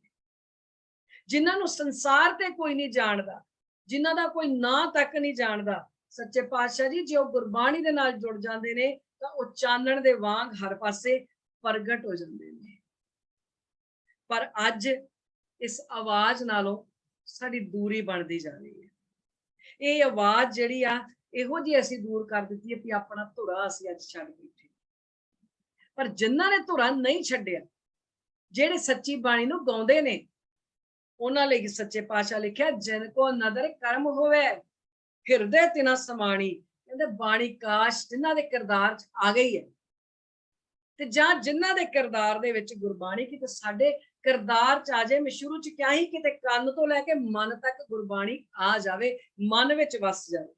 ਜਿਨ੍ਹਾਂ ਨੂੰ ਸੰਸਾਰ ਤੇ ਕੋਈ ਨਹੀਂ ਜਾਣਦਾ, ਜਿਨ੍ਹਾਂ ਦਾ ਕੋਈ ਨਾਂ ਤੱਕ ਨਹੀਂ ਜਾਣਦਾ, ਸੱਚੇ ਪਾਤਸ਼ਾਹ ਜੀ ਜੇ ਉਹ ਗੁਰਬਾਣੀ ਦੇ ਨਾਲ ਜੁੜ ਜਾਂਦੇ ਨੇ ਤਾਂ ਉਹ ਚਾਨਣ ਦੇ ਵਾਂਗ ਹਰ ਪਾਸੇ ਪ੍ਰਗਟ ਹੋ ਜਾਂਦੇ ਨੇ। ਪਰ ਅੱਜ ਇਸ ਆਵਾਜ਼ ਨਾਲੋਂ ਸਾਡੀ ਦੂਰੀ ਬਣਦੀ ਜਾ ਰਹੀ ਹੈ। ਇਹ ਆਵਾਜ਼ ਜਿਹੜੀ ਆ, ਇਹੋ ਜਿਹੀ ਅਸੀਂ ਦੂਰ ਕਰ ਦਿੱਤੀ ਹੈ ਵੀ ਆਪਣਾ ਧੁਰਾ ਅਸੀਂ ਅੱਜ ਛੱਡ ਬੈਠੇ। ਪਰ ਜਿਨ੍ਹਾਂ ਨੇ ਧੁਰਾ ਨਹੀਂ ਛੱਡਿਆ, ਜਿਹੜੇ ਸੱਚੀ ਬਾਣੀ ਨੂੰ ਗਾਉਂਦੇ ਨੇ, ਉਹਨਾਂ ਲਈ ਸੱਚੇ ਪਾਤਸ਼ਾਹ ਲਿਖਿਆ, ਜਿਨ ਕੋ ਨਦਰ ਕਰਮ ਹੋਵੇ ਹਿਰਦੇ ਤਿਨਾ ਸਮਾਣੀ। ਕਹਿੰਦੇ ਬਾਣੀ ਕਾਸ਼ ਜਿਨ੍ਹਾਂ ਦੇ ਕਿਰਦਾਰ 'ਚ ਆ ਗਈ ਹੈ, ਤੇ ਜਾਂ ਜਿਨ੍ਹਾਂ ਦੇ ਕਿਰਦਾਰ ਦੇ ਵਿੱਚ ਗੁਰਬਾਣੀ ਕਿਤੇ ਸਾਡੇ ਕਿਰਦਾਰ 'ਚ ਆ ਜਾਏ। ਮੈਂ ਸ਼ੁਰੂ 'ਚ ਕਿਹਾ ਸੀ, ਕਿਤੇ ਕੰਨ ਤੋਂ ਲੈ ਕੇ ਮਨ ਤੱਕ ਗੁਰਬਾਣੀ ਆ ਜਾਵੇ, ਮਨ ਵਿੱਚ ਵਸ ਜਾਵੇ।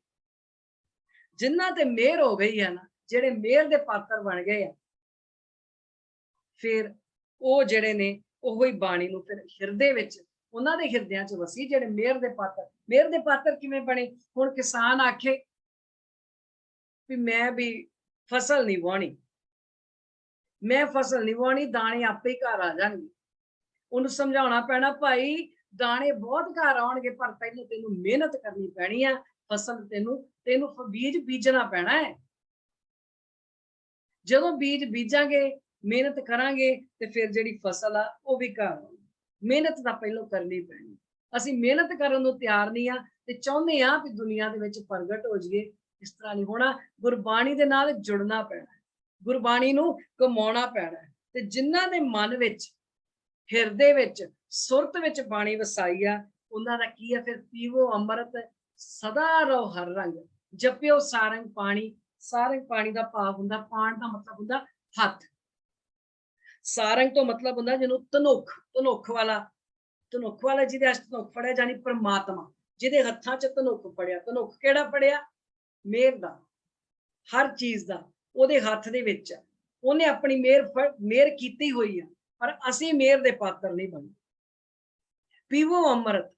ਜਿਨ੍ਹਾਂ ਤੇ ਮਿਹਰ ਹੋ ਗਈ ਹੈ ਨਾ, ਜਿਹੜੇ ਮਿਹਰ ਦੇ ਪਾਤਰ ਬਣ ਗਏ ਆ, ਫਿਰ ਉਹ ਜਿਹੜੇ ਨੇ ਉਹੋ ਹੀ ਬਾਣੀ ਨੂੰ ਫਿਰ ਹਿਰਦੇ ਵਿੱਚ, ਉਹਨਾਂ ਦੇ ਹਿਰਦਿਆਂ 'ਚ ਵਸੀ। ਜਿਹੜੇ ਮਿਹਰ ਦੇ ਪਾਤਰ, ਮਿਹਰ ਦੇ ਪਾਤਰ ਕਿਵੇਂ ਬਣੇ? ਹੁਣ ਕਿਸਾਨ ਆਖੇ ਵੀ ਮੈਂ ਵੀ ਫਸਲ ਨਹੀਂ ਵਾਹਣੀ, ਮੈਂ ਫਸਲ ਨਹੀਂ ਵਾਹਣੀ, ਦਾਣੇ ਆਪੇ ਹੀ ਘਰ ਆ ਜਾਣਗੇ। ਉਹਨੂੰ ਸਮਝਾਉਣਾ ਪੈਣਾ, ਭਾਈ ਦਾਣੇ ਬਹੁਤ ਘਰ ਆਉਣਗੇ, ਪਰ ਪਹਿਲਾਂ ਤੈਨੂੰ ਮਿਹਨਤ ਕਰਨੀ ਪੈਣੀ ਆ। ਫਸਲ ਤੈਨੂੰ ਬੀਜ ਬੀਜਣਾ ਪੈਣਾ ਹੈ। ਜਦੋਂ ਬੀਜ ਬੀਜਾਂਗੇ, ਮਿਹਨਤ ਕਰਾਂਗੇ, ਤੇ ਫਿਰ ਜਿਹੜੀ ਫਸਲ ਆ ਉਹ ਵੀ ਘਰ ਆਉਗੀ। ਮਿਹਨਤ ਤਾਂ ਪਹਿਲਾਂ ਕਰਨੀ ਪੈਣੀ। ਅਸੀਂ ਮਿਹਨਤ ਕਰਨ ਨੂੰ ਤਿਆਰ ਨਹੀਂ ਆ ਤੇ ਚਾਹੁੰਦੇ ਆ ਕਿ ਦੁਨੀਆ ਦੇ ਵਿੱਚ ਪ੍ਰਗਟ ਹੋ ਜਾਈਏ। ਇਸ ਤਰ੍ਹਾਂ ਨਹੀਂ ਹੋਣਾ। ਗੁਰਬਾਣੀ ਦੇ ਨਾਲ ਜੁੜਨਾ ਪੈਣਾ, ਗੁਰਬਾਣੀ ਨੂੰ ਕਮਾਉਣਾ ਪੈਣਾ। ਤੇ ਜਿਨ੍ਹਾਂ ਦੇ ਮਨ ਵਿੱਚ, ਹਿਰਦੇ ਵਿੱਚ, ਸੁਰਤ ਵਿੱਚ ਬਾਣੀ ਵਸਾਈ ਆ, ਉਹਨਾਂ ਦਾ ਕੀ ਆ? ਫਿਰ ਪੀਵੋ ਅੰਮ੍ਰਿਤ ਸਦਾ ਰਹੋ ਹਰ ਰੰਗ, ਜਪਿਓ ਸਾਰੰਗ ਪਾਣੀ। ਸਾਰੰਗ ਪਾਣੀ ਦਾ ਭਾਵ ਹੁੰਦਾ, ਪਾਣ ਦਾ ਮਤਲਬ ਹੁੰਦਾ ਹੱਥ। ਸਾਰੰਗ ਤੋਂ ਮਤਲਬ ਹੁੰਦਾ ਜਿਹਨੂੰ ਧਨੁੱਖ ਵਾਲਾ ਜਿਹਦੇ ਹੱਥ ਧਨੁੱਖ ਫੜਿਆ, ਜਾਨੀ ਪਰਮਾਤਮਾ ਜਿਹਦੇ ਹੱਥਾਂ 'ਚ ਧਨੁੱਖ ਫੜਿਆ। ਧਨੁੱਖ ਕਿਹੜਾ ਫੜਿਆ? ਮਿਹਰ ਦਾ, ਹਰ ਚੀਜ਼ ਦਾ ਉਹਦੇ ਹੱਥ ਦੇ ਵਿੱਚ ਆ। ਉਹਨੇ ਆਪਣੀ ਮਿਹਰ ਕੀਤੀ ਹੋਈ ਆ, ਪਰ ਅਸੀਂ ਮਿਹਰ ਦੇ ਪਾਤਰ ਨਹੀਂ ਬਣੇ। ਪੀਵੋ ਅੰਮ੍ਰਿਤ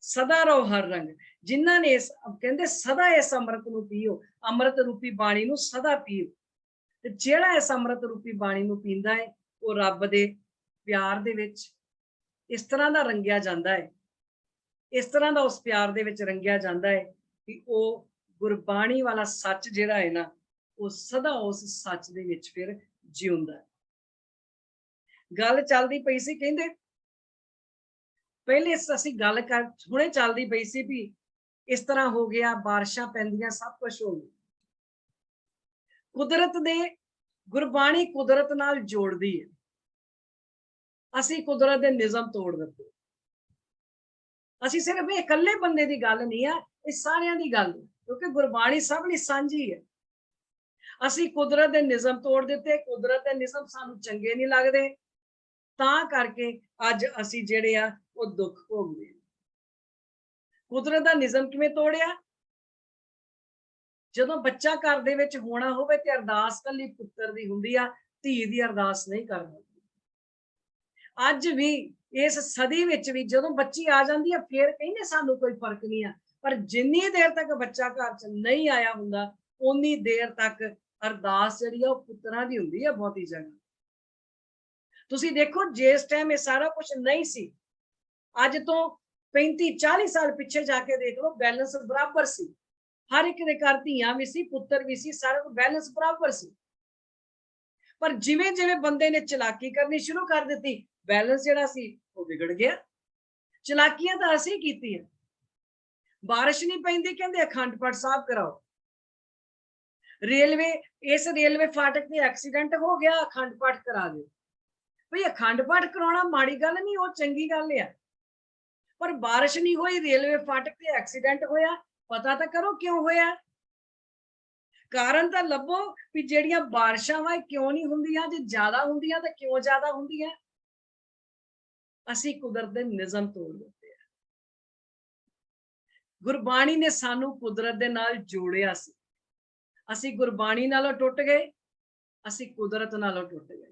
ਸਦਾ ਰਹੋ ਹਰ ਰੰਗ। ਜਿਨ੍ਹਾਂ ਨੇ ਕਹਿੰਦੇ ਸਦਾ ਇਸ ਅੰਮ੍ਰਿਤ ਨੂੰ ਪੀਓ, ਅੰਮ੍ਰਿਤ ਰੂਪੀ ਬਾਣੀ ਨੂੰ ਸਦਾ ਪੀਓ। ਤੇ ਜਿਹੜਾ ਇਸ ਅੰਮ੍ਰਿਤ ਰੂਪੀ ਬਾਣੀ ਨੂੰ ਪੀਂਦਾ ਹੈ, ਉਹ ਰੱਬ ਦੇ ਪਿਆਰ ਦੇ ਵਿੱਚ ਇਸ ਤਰ੍ਹਾਂ ਦਾ ਰੰਗਿਆ ਜਾਂਦਾ ਹੈ, ਇਸ ਤਰ੍ਹਾਂ ਦਾ ਉਸ ਪਿਆਰ ਦੇ ਵਿੱਚ ਰੰਗਿਆ ਜਾਂਦਾ ਹੈ ਕਿ ਉਹ ਗੁਰਬਾਣੀ ਵਾਲਾ ਸੱਚ ਜਿਹੜਾ ਹੈ ਨਾ, ਉਹ ਸਦਾ ਉਸ ਸੱਚ ਦੇ ਵਿੱਚ ਫਿਰ ਜਿਉਂਦਾ ਹੈ। ਗੱਲ ਚੱਲਦੀ ਪਈ ਸੀ, ਕਹਿੰਦੇ ਪਹਿਲੇ ਅਸੀਂ ਗੱਲ ਕਰ ਹੁਣੇ ਚੱਲਦੀ ਪਈ ਸੀ ਵੀ ਇਸ ਤਰ੍ਹਾਂ ਹੋ ਗਿਆ, ਬਾਰਿਸ਼ਾਂ ਪੈਂਦੀਆਂ, ਸਭ ਕੁਝ ਹੋ ਗਿਆ। ਕੁਦਰਤ ਦੇ ਗੁਰਬਾਣੀ ਕੁਦਰਤ ਨਾਲ ਜੋੜਦੀ ਹੈ, ਅਸੀਂ ਕੁਦਰਤ ਦੇ ਨਿਯਮ ਤੋੜ ਦਿੱਤੇ। ਅਸੀਂ ਸਿਰਫ ਇਹ ਇਕੱਲੇ ਬੰਦੇ ਦੀ ਗੱਲ ਨਹੀਂ ਆ, ਇਹ ਸਾਰਿਆਂ ਦੀ ਗੱਲ ਹੈ, ਕਿਉਂਕਿ ਗੁਰਬਾਣੀ ਸਭ ਲਈ ਸਾਂਝੀ ਹੈ। ਅਸੀਂ ਕੁਦਰਤ ਦੇ ਨਿਯਮ ਤੋੜ ਦਿੱਤੇ, ਕੁਦਰਤ ਦੇ ਨਿਯਮ ਸਾਨੂੰ ਚੰਗੇ ਨਹੀਂ ਲੱਗਦੇ, ਤਾਂ ਕਰਕੇ ਅੱਜ ਅਸੀਂ ਜਿਹੜੇ ਆ ਉਹ ਦੁੱਖ ਭੋਗਦੇ ਹਾਂ। ਕੁਦਰਤ ਦਾ ਨਿਯਮ ਕਿਵੇਂ ਤੋੜਿਆ? ਜਦੋਂ ਬੱਚਾ ਘਰ ਦੇ ਵਿੱਚ ਹੋਣਾ ਹੋਵੇ ਤੇ ਅਰਦਾਸ ਕੱਲੀ ਪੁੱਤਰ ਦੀ ਹੁੰਦੀ ਆ, ਧੀ ਦੀ ਅਰਦਾਸ ਨਹੀਂ ਕਰਨੀ। ਅੱਜ ਵੀ ਇਸ ਸਦੀ ਵਿੱਚ ਵੀ ਜਦੋਂ ਬੱਚੀ ਆ ਜਾਂਦੀ ਆ, ਫੇਰ ਕਹਿੰਦੇ ਸਾਨੂੰ ਕੋਈ ਫਰਕ ਨਹੀਂ ਆ, ਪਰ ਜਿੰਨੀ ਦੇਰ ਤੱਕ ਬੱਚਾ ਘਰ ਚ ਨਹੀਂ ਆਇਆ ਹੁੰਦਾ, ਉਨੀ ਦੇਰ ਤੱਕ ਅਰਦਾਸ ਜਿਹੜੀ ਆ ਉਹ ਪੁੱਤਰਾਂ ਦੀ ਹੁੰਦੀ ਆ ਬਹੁਤੀ ਜਗ੍ਹਾ। ਤੁਸੀਂ ਦੇਖੋ, ਜਿਸ ਟਾਈਮ ਇਹ ਸਾਰਾ ਕੁਝ ਨਹੀਂ ਸੀ, ਅੱਜ ਤੋਂ 35-40 ਸਾਲ ਪਿੱਛੇ ਜਾ ਕੇ ਦੇਖ ਲਓ, ਬੈਲੈਂਸ ਬਰਾਬਰ ਸੀ। ਹਰ ਇੱਕ ਦੇ ਘਰ ਧੀਆਂ ਵੀ ਸੀ, ਪੁੱਤਰ ਵੀ ਸੀ, ਸਾਰਾ ਕੁਝ ਬੈਲੈਂਸ ਬਰਾਬਰ ਸੀ। ਪਰ ਜਿਵੇਂ ਜਿਵੇਂ ਬੰਦੇ ਨੇ ਚਲਾਕੀ ਕਰਨੀ ਸ਼ੁਰੂ ਕਰ ਦਿੱਤੀ, ਬੈਲੈਂਸ ਜਿਹੜਾ ਸੀ ਉਹ ਵਿਗੜ ਗਿਆ। ਚਲਾਕੀਆਂ ਤਾਂ ਅਸੀਂ ਕੀਤੀਆਂ। ਬਾਰਿਸ਼ ਨਹੀਂ ਪੈਂਦੀ, ਕਹਿੰਦੇ ਅਖੰਡ ਪਾਠ ਸਾਹਿਬ ਕਰਾਓ। ਇਸ ਰੇਲਵੇ ਫਾਟਕ ਤੇ ਐਕਸੀਡੈਂਟ ਹੋ ਗਿਆ, ਅਖੰਡ ਪਾਠ ਕਰਾ ਦਿਓ। ਭਈ ਅਖੰਡ ਪਾਠ ਕਰਾਉਣਾ ਮਾੜੀ ਗੱਲ ਨਹੀਂ, ਉਹ ਚੰਗੀ ਗੱਲ ਆ। ਪਰ ਬਾਰਿਸ਼ ਨਹੀਂ ਹੋਈ, ਰੇਲਵੇ ਫਾਟਕ ਤੇ ਐਕਸੀਡੈਂਟ ਹੋਇਆ, ਪਤਾ ਤਾਂ ਕਰੋ ਕਿਉਂ ਹੋਇਆ। ਕਾਰਨ ਤਾਂ ਲੱਭੋ ਵੀ ਜਿਹੜੀਆਂ ਬਾਰਿਸ਼ਾਂ ਵਾ ਕਿਉਂ ਨਹੀਂ ਹੁੰਦੀਆਂ, ਜੇ ਜ਼ਿਆਦਾ ਹੁੰਦੀਆਂ ਤਾਂ ਕਿਉਂ ਜ਼ਿਆਦਾ ਹੁੰਦੀਆਂ। ਅਸੀਂ ਕੁਦਰਤ ਦੇ ਨਿਯਮ ਤੋੜ ਦਿੱਤੇ ਆ। ਗੁਰਬਾਣੀ ਨੇ ਸਾਨੂੰ ਕੁਦਰਤ ਦੇ ਨਾਲ ਜੋੜਿਆ ਸੀ, ਅਸੀਂ ਗੁਰਬਾਣੀ ਨਾਲੋਂ ਟੁੱਟ ਗਏ, ਅਸੀਂ ਕੁਦਰਤ ਨਾਲੋਂ ਟੁੱਟ ਗਏ।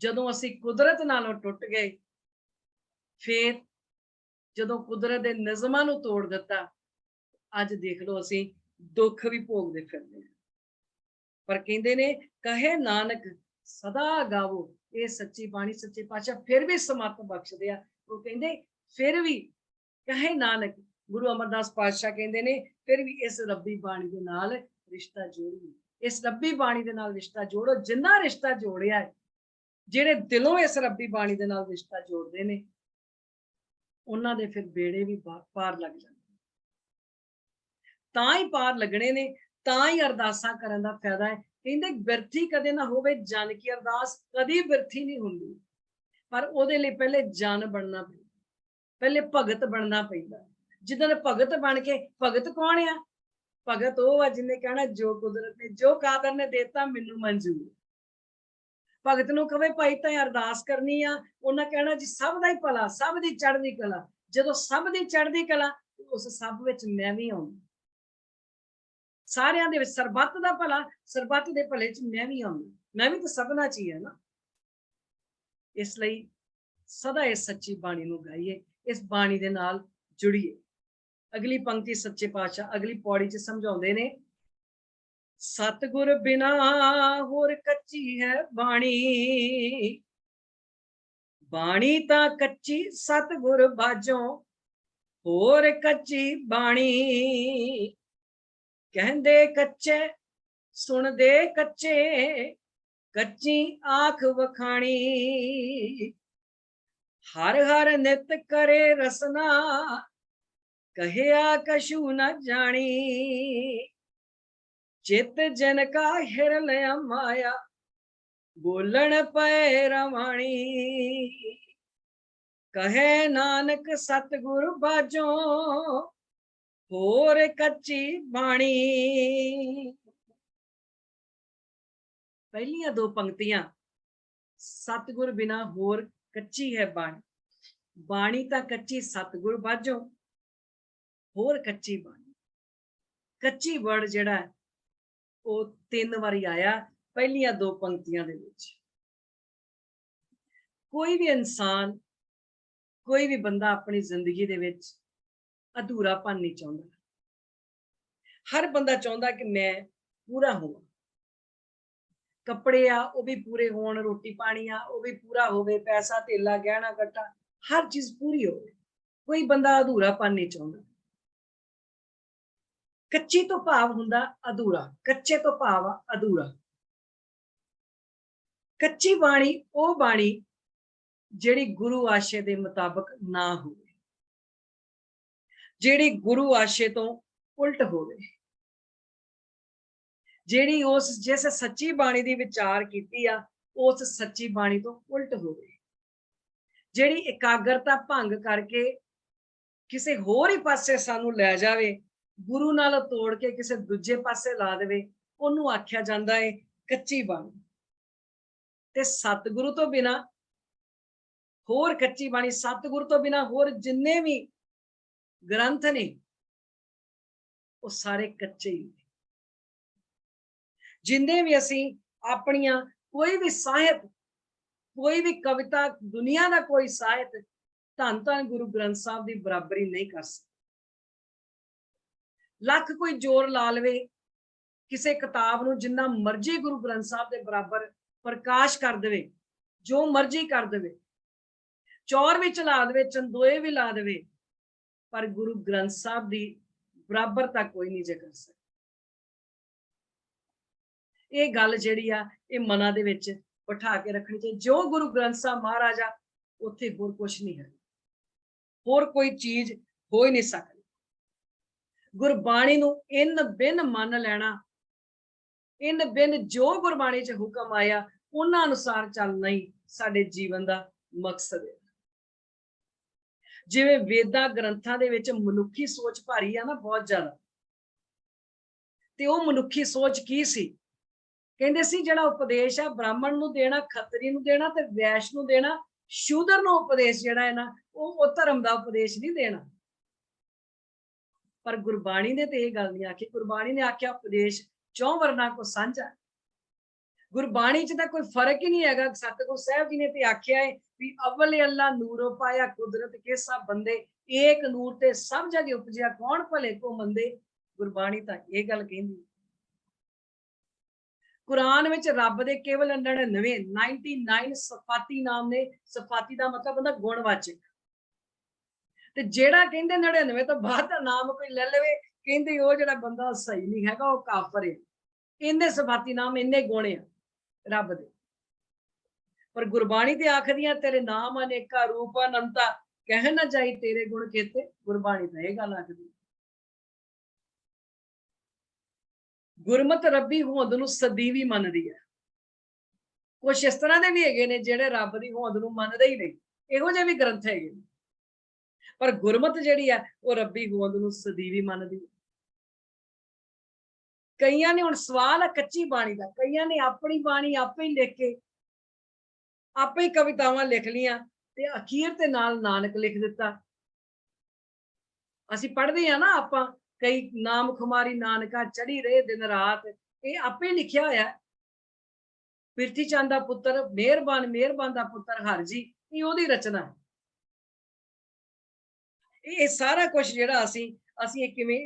ਜਦੋਂ ਅਸੀਂ ਕੁਦਰਤ ਨਾਲੋਂ ਟੁੱਟ ਗਏ, ਫਿਰ ਜਦੋਂ ਕੁਦਰਤ ਦੇ ਨਿਯਮਾਂ ਨੂੰ ਤੋੜ ਦਿੱਤਾ, ਅੱਜ ਦੇਖ ਲਓ ਅਸੀਂ ਦੁੱਖ ਵੀ ਭੋਗਦੇ ਫਿਰਦੇ ਹਾਂ। ਪਰ ਕਹਿੰਦੇ ਨੇ ਕਹੇ ਨਾਨਕ ਸਦਾ ਗਾਵੋ, ਇਹ ਸੱਚੀ ਬਾਣੀ ਸੱਚੇ ਪਾਤਸ਼ਾਹ ਫਿਰ ਵੀ ਸਮਤ ਬਖਸ਼ਦੇ ਆ। ਉਹ ਕਹਿੰਦੇ ਫਿਰ ਵੀ ਕਹੇ ਨਾਨਕ, ਗੁਰੂ ਅਮਰਦਾਸ ਪਾਤਸ਼ਾਹ ਕਹਿੰਦੇ ਨੇ ਫਿਰ ਵੀ ਇਸ ਰੱਬੀ ਬਾਣੀ ਦੇ ਨਾਲ ਰਿਸ਼ਤਾ ਜੋੜੋ, ਇਸ ਰੱਬੀ ਬਾਣੀ ਦੇ ਨਾਲ ਰਿਸ਼ਤਾ ਜੋੜੋ। ਜਿੰਨਾ ਰਿਸ਼ਤਾ ਜੋੜਿਆ ਹੈ, ਜਿਹੜੇ ਦਿਲੋਂ ਇਸ ਰੱਬੀ ਬਾਣੀ ਦੇ ਨਾਲ ਰਿਸ਼ਤਾ ਜੋੜਦੇ ਨੇ, ਉਹਨਾਂ ਦੇ ਫਿਰ ਬੇੜੇ ਵੀ ਪਾਰ ਲੱਗ ਜਾਂਦੇ। ਤਾਂ ਹੀ ਪਾਰ ਲੱਗਣੇ ਨੇ, ਤਾਂ ਹੀ ਅਰਦਾਸਾਂ ਕਰਨ ਦਾ ਫਾਇਦਾ ਹੈ। ਕਹਿੰਦੇ ਬਿਰਥੀ ਕਦੇ ਨਾ ਹੋਵੇ, ਜਨ ਕੀ ਅਰਦਾਸ ਕਦੀ ਬਿਰਥੀ ਨਹੀਂ ਹੁੰਦੀ। ਪਰ ਉਹਦੇ ਲਈ ਪਹਿਲੇ ਜਨ ਬਣਨਾ ਪੈਂਦਾ, ਪਹਿਲੇ ਭਗਤ ਬਣਨਾ ਪੈਂਦਾ। ਜਿੱਦਾਂ ਭਗਤ ਬਣ ਕੇ, ਭਗਤ ਕੌਣ ਆ? ਭਗਤ ਉਹ ਆ ਜਿਹਨੇ ਕਹਿਣਾ ਜੋ ਕੁਦਰਤ ਨੇ, ਜੋ ਕਾਦਰ ਨੇ ਦੇਤਾ ਮੈਨੂੰ ਮਨਜ਼ੂਰ। ਭਗਤ ਨੂੰ ਕਵੇ ਭਾਈ ਤਾਂ ਅਰਦਾਸ ਕਰਨੀ ਆ, ਉਹਨਾਂ ਕਹਿਣਾ ਜੀ ਸਭ ਦਾ ਹੀ ਭਲਾ, ਸਭ ਦੀ ਚੜ੍ਹਦੀ ਕਲਾ। ਜਦੋਂ ਸਭ ਦੀ ਚੜ੍ਹਦੀ ਕਲਾ, ਉਸ ਸਭ ਵਿੱਚ ਮੈਂ ਵੀ ਆਉਂਦਾ। ਸਾਰਿਆਂ ਦੇ ਵਿੱਚ ਸਰਬੱਤ ਦਾ ਭਲਾ, ਸਰਬੱਤ ਦੇ ਭਲੇ ਚ ਮੈਂ ਵੀ ਆਉਂਦਾ। ਮੈਂ ਵੀ ਤਾਂ ਸਭਨਾ ਚ ਹੀ ਹੈ ਨਾ। ਇਸ ਲਈ ਸਦਾ ਇਸ ਸੱਚੀ ਬਾਣੀ ਨੂੰ ਗਾਈਏ, ਇਸ ਬਾਣੀ ਦੇ ਨਾਲ ਜੁੜੀਏ। ਅਗਲੀ ਪੰਕਤੀ ਸੱਚੇ ਪਾਤਸ਼ਾਹ ਅਗਲੀ ਪੌੜੀ ਚ ਸਮਝਾਉਂਦੇ ਨੇ, ਸਤਿਗੁਰ ਬਿਨਾ ਹੋਰ ਕੱਚੀ ਹੈ ਬਾਣੀ, ਬਾਣੀ ਤਾਂ ਕੱਚੀ ਸਤਿਗੁਰ ਬਾਝੋਂ ਹੋਰ ਕੱਚੀ ਬਾਣੀ। ਕਹਿੰਦੇ ਕੱਚੇ ਸੁਣਦੇ ਕੱਚੇ, ਕੱਚੀ ਆਖ ਵਖਾਣੀ। ਹਰ ਹਰ ਨਿਤ ਕਰੇ ਰਸਨਾ, ਕਹਿਆ ਕਛੂ ਨ ਜਾਣੀ। ਚਿਤ ਜਨ ਕਾ ਹਿਰ ਲਿਆ ਮਾਇਆ, ਬੋਲਣ ਪੈ ਰਵਾਣੀ। ਕਹੇ ਨਾਨਕ ਸਤਿਗੁਰ ਬਾਝੋਂ ਹੋਰ ਕੱਚੀ ਬਾਣੀ। ਪਹਿਲੀਆਂ ਦੋ ਪੰਕਤੀਆਂ, ਸਤਿਗੁਰ ਬਿਨਾ ਹੋਰ ਕੱਚੀ ਹੈ ਬਾਣੀ, ਬਾਣੀ ਤਾਂ ਕੱਚੀ ਸਤਿਗੁਰ ਬਾਝੋਂ ਹੋਰ ਕੱਚੀ ਬਾਣੀ। ਕੱਚੀ ਵਰਡ ਜਿਹੜਾ ਉਹ 3 ਵਾਰੀ ਆਇਆ ਪਹਿਲੀਆਂ ਦੋ ਪੰਕਤੀਆਂ ਦੇ ਵਿੱਚ। ਕੋਈ ਵੀ ਇਨਸਾਨ, ਕੋਈ ਵੀ ਬੰਦਾ ਆਪਣੀ ਜ਼ਿੰਦਗੀ ਦੇ ਵਿੱਚ ਅਧੂਰਾਪਨ ਨਹੀਂ ਚਾਹੁੰਦਾ। ਹਰ ਬੰਦਾ ਚਾਹੁੰਦਾ ਕਿ ਮੈਂ ਪੂਰਾ ਹੋਵਾਂ। ਕੱਪੜੇ ਆ ਉਹ ਵੀ ਪੂਰੇ ਹੋਣ, ਰੋਟੀ ਪਾਣੀ ਆ ਉਹ ਵੀ ਪੂਰਾ ਹੋਵੇ, ਪੈਸਾ ਧੇਲਾ ਗਹਿਣਾ ਗੱਟਾ ਹਰ ਚੀਜ਼ ਪੂਰੀ ਹੋਵੇ। ਕੋਈ ਬੰਦਾ ਅਧੂਰਾਪਨ ਨਹੀਂ ਚਾਹੁੰਦਾ। ਕੱਚੀ ਤੋਂ ਭਾਵ ਹੁੰਦਾ ਅਧੂਰਾ, ਕੱਚੇ ਤੋਂ ਭਾਵ ਆ ਅਧੂਰਾ। ਕੱਚੀ ਬਾਣੀ ਉਹ ਬਾਣੀ ਜਿਹੜੀ ਗੁਰੂ ਆਸ਼ੇ ਦੇ ਮੁਤਾਬਕ ਨਾ ਹੋਵੇ, ਜਿਹੜੀ ਗੁਰੂ ਆਸ਼ੇ ਤੋਂ ਉਲਟ ਹੋਵੇ, ਜਿਹੜੀ ਉਸ ਜਿਸ ਸੱਚੀ ਬਾਣੀ ਦੀ ਵਿਚਾਰ ਕੀਤੀ ਆ ਉਸ ਸੱਚੀ ਬਾਣੀ ਤੋਂ ਉਲਟ ਹੋਵੇ, ਜਿਹੜੀ ਇਕਾਗਰਤਾ ਭੰਗ ਕਰਕੇ ਕਿਸੇ ਹੋਰ ਹੀ ਪਾਸੇ ਸਾਨੂੰ ਲੈ ਜਾਵੇ, ਗੁਰੂ ਨਾਲ ਤੋੜ ਕੇ ਕਿਸੇ ਦੂਜੇ ਪਾਸੇ ਲਾ ਦੇਵੇ, ਉਹਨੂੰ ਆਖਿਆ ਜਾਂਦਾ ਹੈ ਕੱਚੀ ਬਾਣੀ। ਤੇ ਸਤਿਗੁਰੂ ਤੋਂ ਬਿਨਾ ਹੋਰ ਕੱਚੀ ਬਾਣੀ, ਸਤਿਗੁਰੂ ਤੋਂ ਬਿਨਾ ਹੋਰ ਜਿੰਨੇ ਵੀ ਗ੍ਰੰਥ ਨੇ ਉਹ ਸਾਰੇ ਕੱਚੇ ਹੀ। ਜਿੰਨੇ ਵੀ ਅਸੀਂ ਆਪਣੀਆਂ ਕੋਈ ਵੀ ਸਾਹਿਤ, ਕੋਈ ਵੀ ਕਵਿਤਾ, ਦੁਨੀਆ ਦਾ ਕੋਈ ਸਾਹਿਤ ਧੰਨ ਧੰਨ ਗੁਰੂ ਗ੍ਰੰਥ ਸਾਹਿਬ ਦੀ ਬਰਾਬਰੀ ਨਹੀਂ ਕਰ ਸਕਦਾ। ਲੱਖ ਕੋਈ ਜ਼ੋਰ ਲਾ ਲਵੇ ਕਿਸੇ ਕਿਤਾਬ ਨੂੰ, ਜਿੰਨਾ ਮਰਜ਼ੀ ਗੁਰੂ ਗ੍ਰੰਥ ਸਾਹਿਬ ਦੇ ਬਰਾਬਰ ਪ੍ਰਕਾਸ਼ ਕਰ ਦੇਵੇ, ਜੋ ਮਰਜ਼ੀ ਕਰ ਦੇਵੇ, ਚੌਰ ਵੀ ਚਲਾ ਦੇਵੇ, ਚੰਦੋਏ ਵੀ ਲਾ ਦੇਵੇ, ਪਰ ਗੁਰੂ ਗ੍ਰੰਥ ਸਾਹਿਬ ਦੀ ਬਰਾਬਰ ਤਾਂ ਕੋਈ ਨਹੀਂ ਜੇ ਕਰ ਸਕਦਾ। ਇਹ ਗੱਲ ਜਿਹੜੀ ਆ ਇਹ ਮਨਾਂ ਦੇ ਵਿੱਚ ਬਿਠਾ ਕੇ ਰੱਖਣੀ ਚਾਹੀਦੀ। ਜੋ ਗੁਰੂ ਗ੍ਰੰਥ ਸਾਹਿਬ ਮਹਾਰਾਜਾ, ਉੱਥੇ ਹੋਰ ਕੁਛ ਨਹੀਂ ਹੈ, ਹੋਰ ਕੋਈ ਚੀਜ਼ ਹੋ ਹੀ ਨਹੀਂ ਸਕਦੀ। ਗੁਰਬਾਣੀ ਨੂੰ ਇਨ ਬਿਨ ਮੰਨ ਲੈਣਾ, ਇਨ ਬਿਨ ਜੋ ਗੁਰਬਾਣੀ 'ਚ ਹੁਕਮ ਆਇਆ ਉਹਨਾਂ ਅਨੁਸਾਰ ਚੱਲਣਾ ਹੀ ਸਾਡੇ ਜੀਵਨ ਦਾ ਮਕਸਦ ਹੈ। ਜਿਵੇਂ ਵੇਦਾਂ ਗ੍ਰੰਥਾਂ ਦੇ ਵਿੱਚ ਮਨੁੱਖੀ ਸੋਚ ਭਾਰੀ ਆ ਨਾ ਬਹੁਤ ਜ਼ਿਆਦਾ, ਤੇ ਉਹ ਮਨੁੱਖੀ ਸੋਚ ਕੀ ਸੀ? ਕਹਿੰਦੇ ਸੀ ਜਿਹੜਾ ਉਪਦੇਸ਼ ਆ ਬ੍ਰਾਹਮਣ ਨੂੰ ਦੇਣਾ, ਖੱਤਰੀ ਨੂੰ ਦੇਣਾ ਤੇ ਵੈਸ਼ ਨੂੰ ਦੇਣਾ, ਸ਼ੂਦਰ ਨੂੰ ਉਪਦੇਸ਼ ਜਿਹੜਾ ਹੈ ਨਾ ਉਹ ਧਰਮ ਦਾ ਉਪਦੇਸ਼ ਨਹੀਂ ਦੇਣਾ। ਪਰ ਗੁਰਬਾਣੀ ਨੇ ਤੇ ਇਹ ਗੱਲ ਨਹੀਂ ਆਖੀ। ਗੁਰਬਾਣੀ ਨੇ ਆਖਿਆ ਉਪਦੇਸ਼ ਚੌਂ ਵਰਨਾਂ ਕੋ ਸਾਂਝਾ। ਗੁਰਬਾਣੀ 'ਚ ਤਾਂ ਕੋਈ ਫਰਕ ਹੀ ਨਹੀਂ ਹੈਗਾ। ਸਤਿਗੁਰੂ ਸਾਹਿਬ ਜੀ ਨੇ ਤੇ ਆਖਿਆ ਹੈ ਵੀ ਅਵਲ ਅੱਲਾ ਨੂਰੋ ਪਾਇਆ ਕੁਦਰਤ ਕੇ ਸਭ ਬੰਦੇ, ਏਕ ਨੂਰ ਤੇ ਸਭ ਜਗ ਉਪਜਿਆ ਕੌਣ ਭਲੇ ਕੋ ਮੰਦੇ। ਗੁਰਬਾਣੀ ਤਾਂ ਇਹ ਗੱਲ ਕਹਿੰਦੀ। ਕੁਰਾਨ ਵਿੱਚ ਰੱਬ ਦੇ ਕੇਵਲ 99 ਸਫਾਤੀ ਨਾਮ ਨੇ। ਸਫਾਤੀ ਦਾ ਮਤਲਬ ਹੁੰਦਾ ਗੁਣਵਾਚਕ। ਤੇ ਜਿਹੜਾ ਕਹਿੰਦੇ 99 ਤੋਂ ਬਾਅਦ ਦਾ ਨਾਮ ਕੋਈ ਲੈ ਲਵੇ, ਕਹਿੰਦੇ ਉਹ ਜਿਹੜਾ ਬੰਦਾ ਸਹੀ ਨਹੀਂ ਹੈਗਾ, ਉਹ ਕਾਫਰ ਹੈ। ਇਹਦੇ ਸਫਾਤੀ ਨਾਮ ਇੰਨੇ ਗੁਣ ਆ ਰੱਬ ਦੇ। ਪਰ ਗੁਰਬਾਣੀ ਤੇ ਆਖਦੀਆਂ ਤੇਰੇ ਨਾਮ ਅਨੇਕਾ ਰੂਪ ਅਨੰਤਾ, ਕਹਿ ਨਾ ਜਾਈ ਤੇਰੇ ਗੁਣ ਕੀਤੇ। ਗੁਰਬਾਣੀ ਤਾਂ ਇਹ ਗੱਲ ਆਖਦੀ। ਗੁਰਮਤ ਰੱਬੀ ਹੋਂਦ ਨੂੰ ਸਦੀਵੀ ਮੰਨਦੀ ਹੈ। ਕੁਛ ਇਸ ਤਰ੍ਹਾਂ ਦੇ ਵੀ ਹੈਗੇ ਨੇ ਜਿਹੜੇ ਰੱਬ ਦੀ ਹੋਂਦ ਨੂੰ ਮੰਨਦੇ ਹੀ ਨਹੀਂ, ਇਹੋ ਜਿਹੇ ਵੀ ਗ੍ਰੰਥ ਹੈਗੇ ਨੇ। ਪਰ ਗੁਰਮਤ ਜਿਹੜੀ ਹੈ ਉਹ ਰੱਬੀ ਹੋਂਦ ਨੂੰ ਸਦੀਵੀ ਮੰਨਦੀ ਹੈ। ਕਈਆਂ ਨੇ, ਹੁਣ ਸਵਾਲ ਹੈ ਕੱਚੀ ਬਾਣੀ ਦਾ, ਕਈਆਂ ਨੇ ਆਪਣੀ ਬਾਣੀ ਆਪੇ ਹੀ ਲਿਖ ਕੇ ਆਪੇ ਹੀ ਕਵਿਤਾਵਾਂ ਲਿਖ ਲੀਆਂ ਤੇ ਅਖੀਰ ਤੇ ਨਾਲ ਨਾਨਕ ਲਿਖ ਦਿੱਤਾ। ਅਸੀਂ ਪੜ੍ਹਦੇ ਹਾਂ ਨਾ ਆਪਾਂ, ਕਈ ਨਾਮ ਖੁਮਾਰੀ ਨਾਨਕਾ ਚੜੀ ਰਹੇ ਦਿਨ ਰਾਤ, ਇਹ ਆਪੇ ਲਿਖਿਆ ਹੋਇਆ। ਪ੍ਰਿਥੀ ਚੰਦ ਦਾ ਪੁੱਤਰ ਮਿਹਰਬਾਨ ਦਾ ਪੁੱਤਰ ਹਰ ਜੀ, ਇਹ ਉਹਦੀ ਰਚਨਾ ਹੈ। ਇਹ ਸਾਰਾ ਕੁਝ ਜਿਹੜਾ ਅਸੀਂ ਕਿਵੇਂ